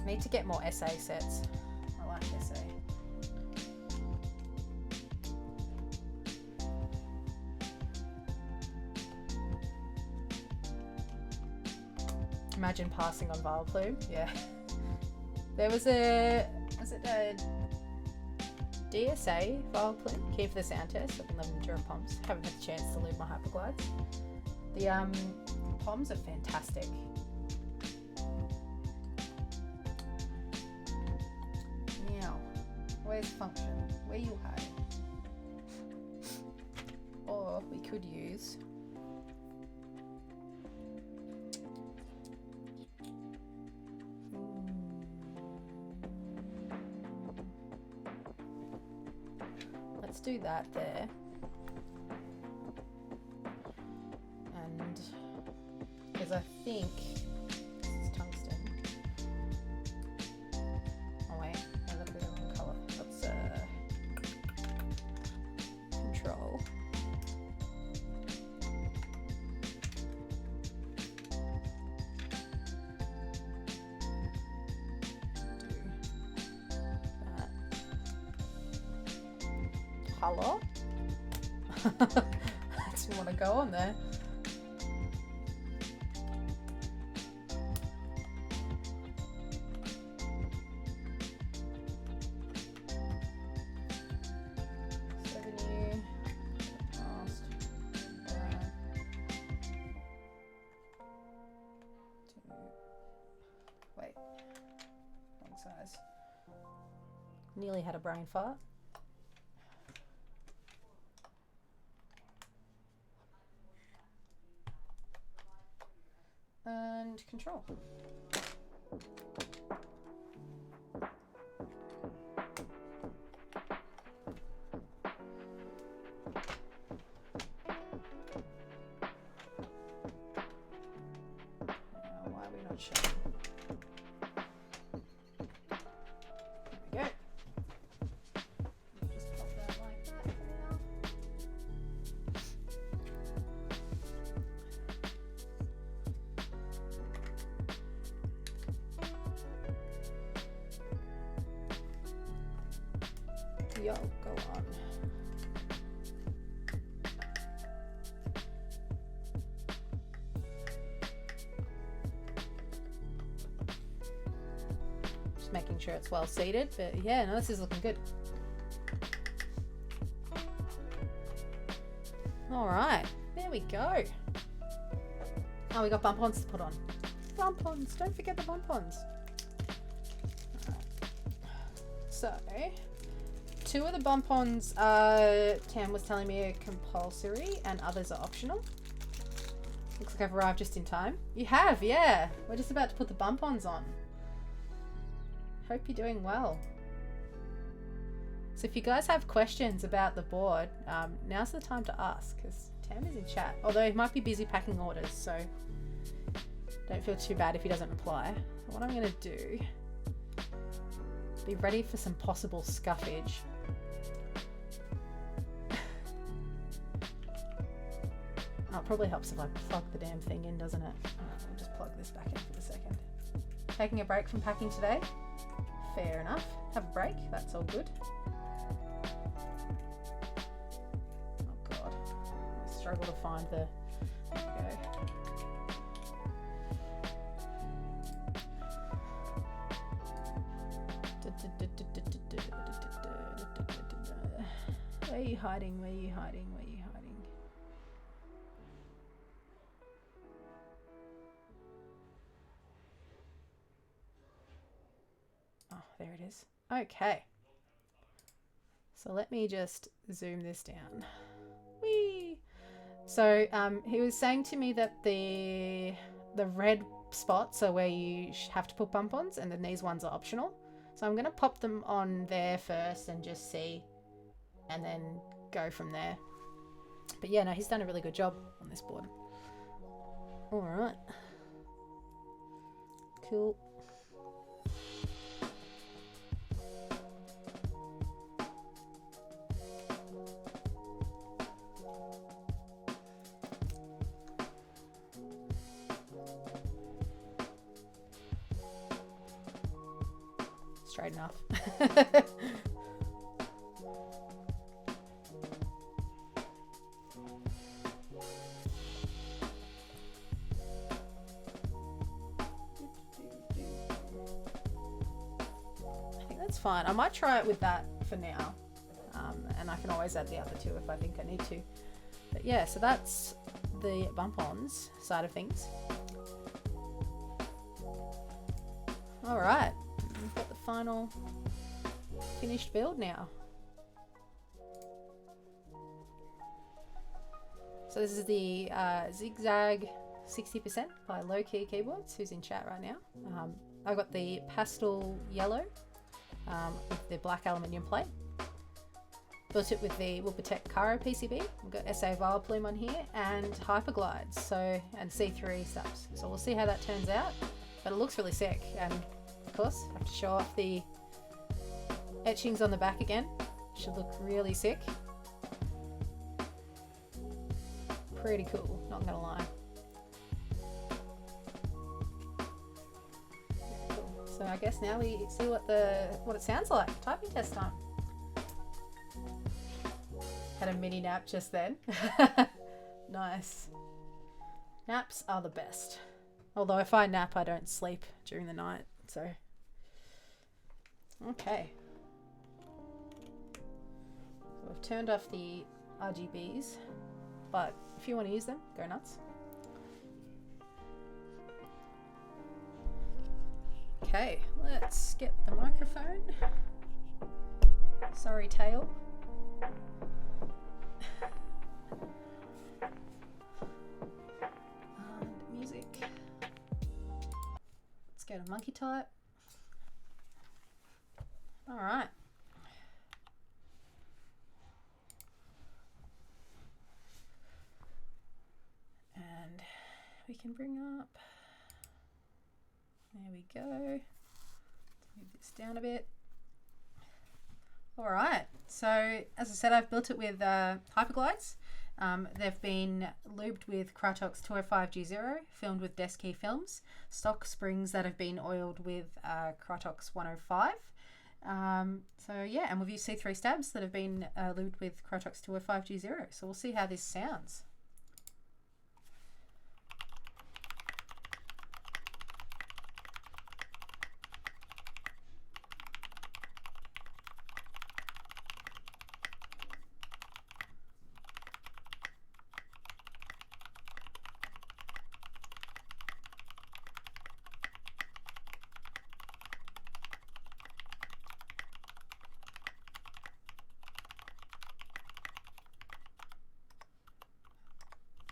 I need to get more SA sets. I like SA. Imagine passing on Vileplume. Yeah. There was a DSA Vileplume, key for the sound test of 11 Enduro Poms. Haven't had the chance to leave my Hyperglides. The Poms are fantastic. Where's function? Where you hide? Or we could use let's do that there. And because I think this is tungsten. Oh wait, a little bit of the colour. Let's control. Colour. I didn't want to go on there. Wait, wrong size. Nearly had a brain fart. And control. Why are we not showing? There we go. Just pop that like that for now. Yo, go on. Just making sure it's well seated, but yeah, no, this is looking good. All right, there we go. Oh, we got bump-ons to put on. Bump-ons, don't forget the bump-ons. So, 2 of the bump-ons, Tam was telling me are compulsory and others are optional. Looks like I've arrived just in time. You have, yeah. We're just about to put the bump-ons on. Hope you're doing well. So if you guys have questions about the board, now's the time to ask, because Tam is in chat. Although he might be busy packing orders, so don't feel too bad if he doesn't reply. But what I'm going to do, be ready for some possible scuffage. Oh, it probably helps if I plug the damn thing in, doesn't it? I'll just plug this back in for a second. Taking a break from packing today? Fair enough. Have a break, that's all good. Oh god, I struggle to find the... There we go. Where are you hiding? Where are you hiding? Where are you hiding? Oh, there it is. Okay. So let me just zoom this down. Whee! So he was saying to me that the red spots are where you have to put bump-ons, and then these ones are optional. So I'm going to pop them on there first and just see, and then go from there. But yeah, no, he's done a really good job on this board. All right. Cool. Straight enough. I think that's fine. I might try it with that for now, and I can always add the other 2 if I think I need to. But yeah, so that's the bump-ons side of things. All right. We've got the final finished build now. So this is the Zig Zag 60% by Low Key Keyboards, who's in chat right now. I've got the pastel yellow with the black aluminium plate. Built it with the Whoopatech Caro PCB. We've got SA Vile Plume on here and Hyperglides, so, and C3 steps. So we'll see how that turns out, but it looks really sick. And of course, I have to show off the etchings on the back again. Should look really sick. Pretty cool, not gonna lie. Cool. So I guess now we see what it sounds like. Typing test time. Had a mini nap just then. Nice. Naps are the best. Although if I nap, I don't sleep during the night. So, okay. So I've turned off the RGBs, but if you want to use them, go nuts. Okay, let's get the microphone. Sorry, tail. And music. Let's go to monkey type. All right. And we can bring up, there we go. Let's move this down a bit. All right, so as I said, I've built it with Hyperglides. They've been lubed with Krytox 205G0, filmed with desk key films, stock springs that have been oiled with Krytox 105, So yeah, and we've used C3 stabs that have been lubed with Crotox 205G0. So we'll see how this sounds.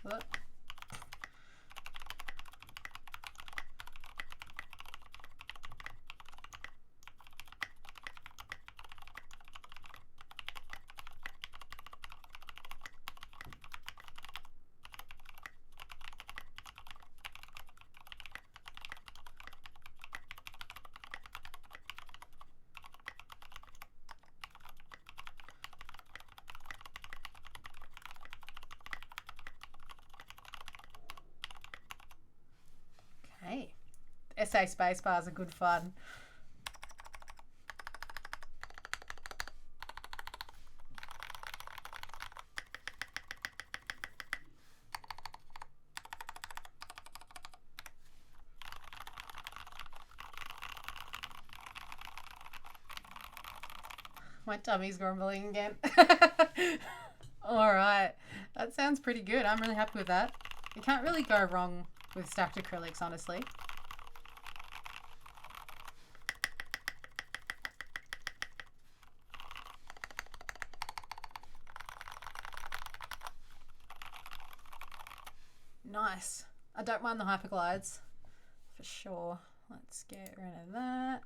What? Okay. SA spacebars are good fun. My tummy's grumbling again. All right, that sounds pretty good. I'm really happy with that. You can't really go wrong with stacked acrylics, honestly. Nice. I don't mind the hyperglides for sure. Let's get rid of that.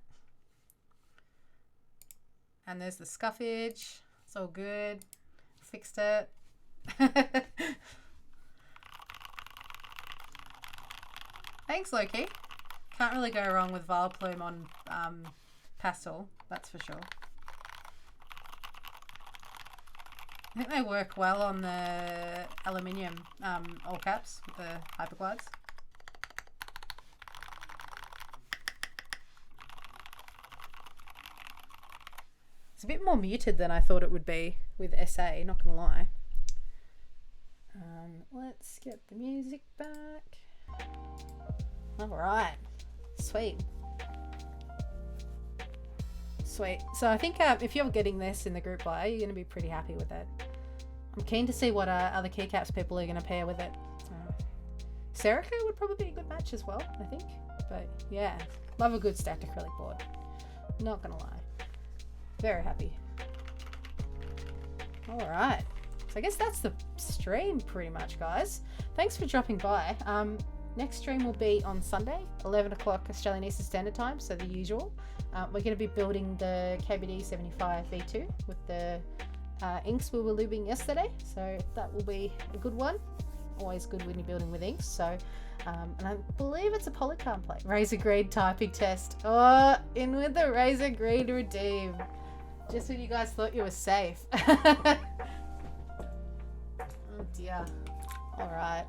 And there's the scuffage. It's all good. Fixed it. Thanks, Loki. Can't really go wrong with Vile Plume on pastel, that's for sure. I think they work well on the aluminium all caps with the hyperglides. It's a bit more muted than I thought it would be with SA, not gonna lie. Let's get the music back. Alright, sweet. Sweet. So I think if you're getting this in the group buy, you're going to be pretty happy with it. I'm keen to see what other keycaps people are going to pair with it. Serica would probably be a good match as well, I think. But yeah, love a good stacked acrylic board. Not going to lie. Very happy. Alright. So I guess that's the stream pretty much, guys. Thanks for dropping by. Next stream will be on Sunday, 11 o'clock Australian Eastern Standard Time, so the usual. We're going to be building the KBD 75 V2 with the inks we were lubing yesterday, so that will be a good one. Always good when you're building with inks. So, and I believe it's a polycarbonate plate. Razor grade typing test. Oh, in with the razor grade redeem. Just when you guys thought you were safe. Oh dear. All right.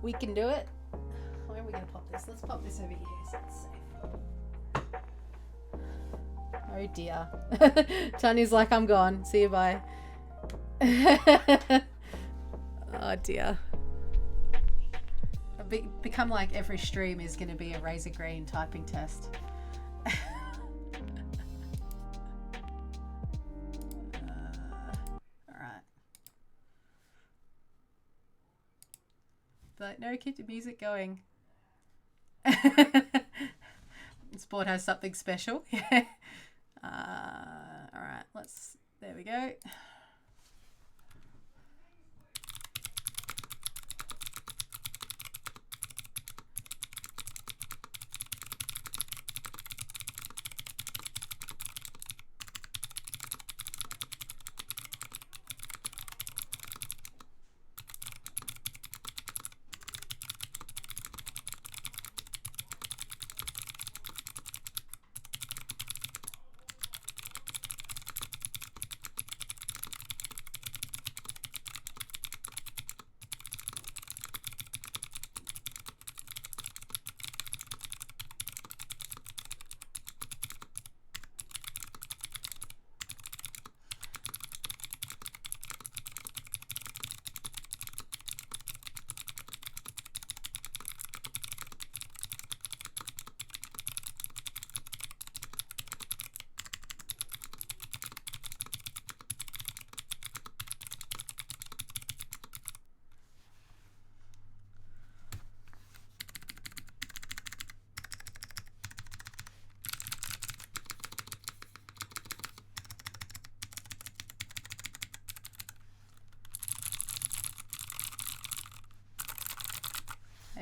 We can do it. Where are we going to pop this? Let's pop this over here so it's safe. Oh dear. Tanya's like, I'm gone. See you, bye. Oh dear. I've become like every stream is going to be a razor green typing test. Alright. But no, keep the music going. This board has something special. Yeah. Alright, there we go.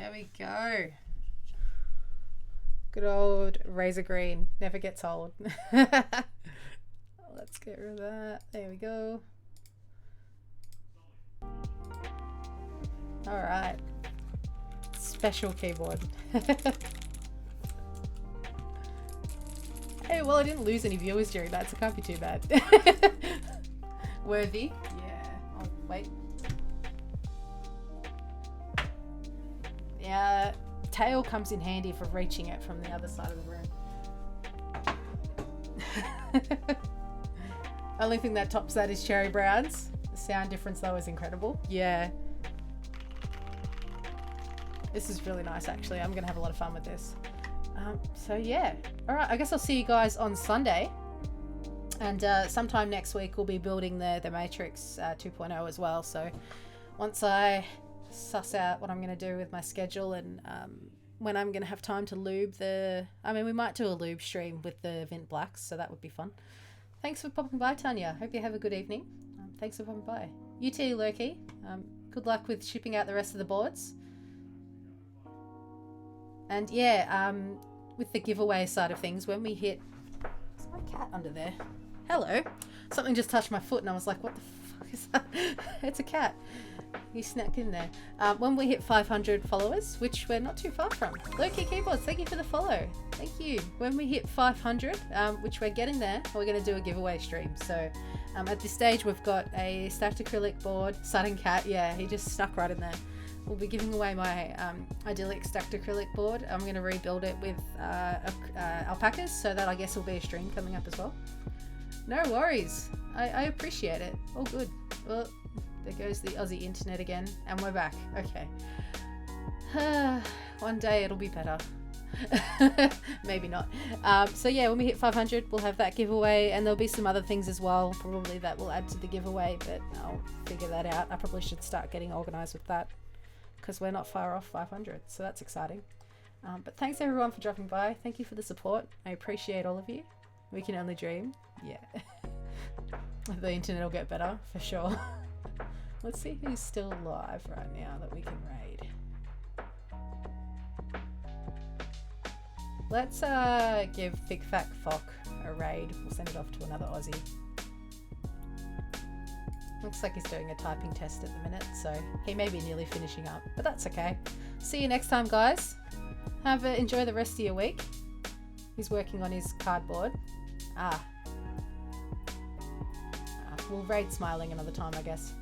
There we go. Good old razor green. Never gets old. Let's get rid of that. There we go. Alright. Special keyboard. Hey, well, I didn't lose any viewers during that, so it can't be too bad. Worthy. Yeah. Oh, wait. Yeah. Tail comes in handy for reaching it from the other side of the room. Only thing that tops that is Cherry Browns. The sound difference though is incredible. Yeah. This is really nice actually. I'm gonna have a lot of fun with this. So yeah. Alright, I guess I'll see you guys on Sunday. And sometime next week we'll be building the Matrix 2.0 as well. So once I suss out what I'm going to do with my schedule and when I'm going to have time to lube we might do a lube stream with the Vint Blacks, so that would be fun. Thanks for popping by, Tanya. Hope you have a good evening. Thanks for popping by. You too, Loki. Good luck with shipping out the rest of the boards. And yeah, with the giveaway side of things, when we hit... There's my cat under there. Hello. Something just touched my foot and I was like, what the fuck is that? It's a cat. He snuck in there. When we hit 500 followers, which we're not too far from. Loki Keyboards, thank you for the follow. Thank you. When we hit 500, which we're getting there, we're going to do a giveaway stream. So at this stage, we've got a stacked acrylic board. Sudden cat, yeah, he just snuck right in there. We'll be giving away my idyllic stacked acrylic board. I'm going to rebuild it with alpacas, so that I guess will be a stream coming up as well. No worries. I appreciate it. All good. Well, there goes the Aussie internet again, and we're back. Okay. One day it'll be better. Maybe not. So yeah, when we hit 500, we'll have that giveaway, and there'll be some other things as well, probably that will add to the giveaway, but I'll figure that out. I probably should start getting organized with that, because we're not far off 500, so that's exciting. But thanks everyone for dropping by. Thank you for the support. I appreciate all of you. We can only dream. Yeah. The internet will get better, for sure. Let's see who's still live right now that we can raid. Let's give Big Fat Fock a raid. We'll send it off to another Aussie. Looks like he's doing a typing test at the minute, so he may be nearly finishing up, but that's okay. See you next time, guys. Enjoy the rest of your week. He's working on his cardboard. We'll raid Smiling another time, I guess.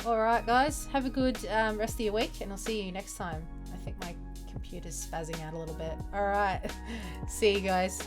Alright, guys. Have a good rest of your week, and I'll see you next time. I think my computer's spazzing out a little bit. Alright. See you guys.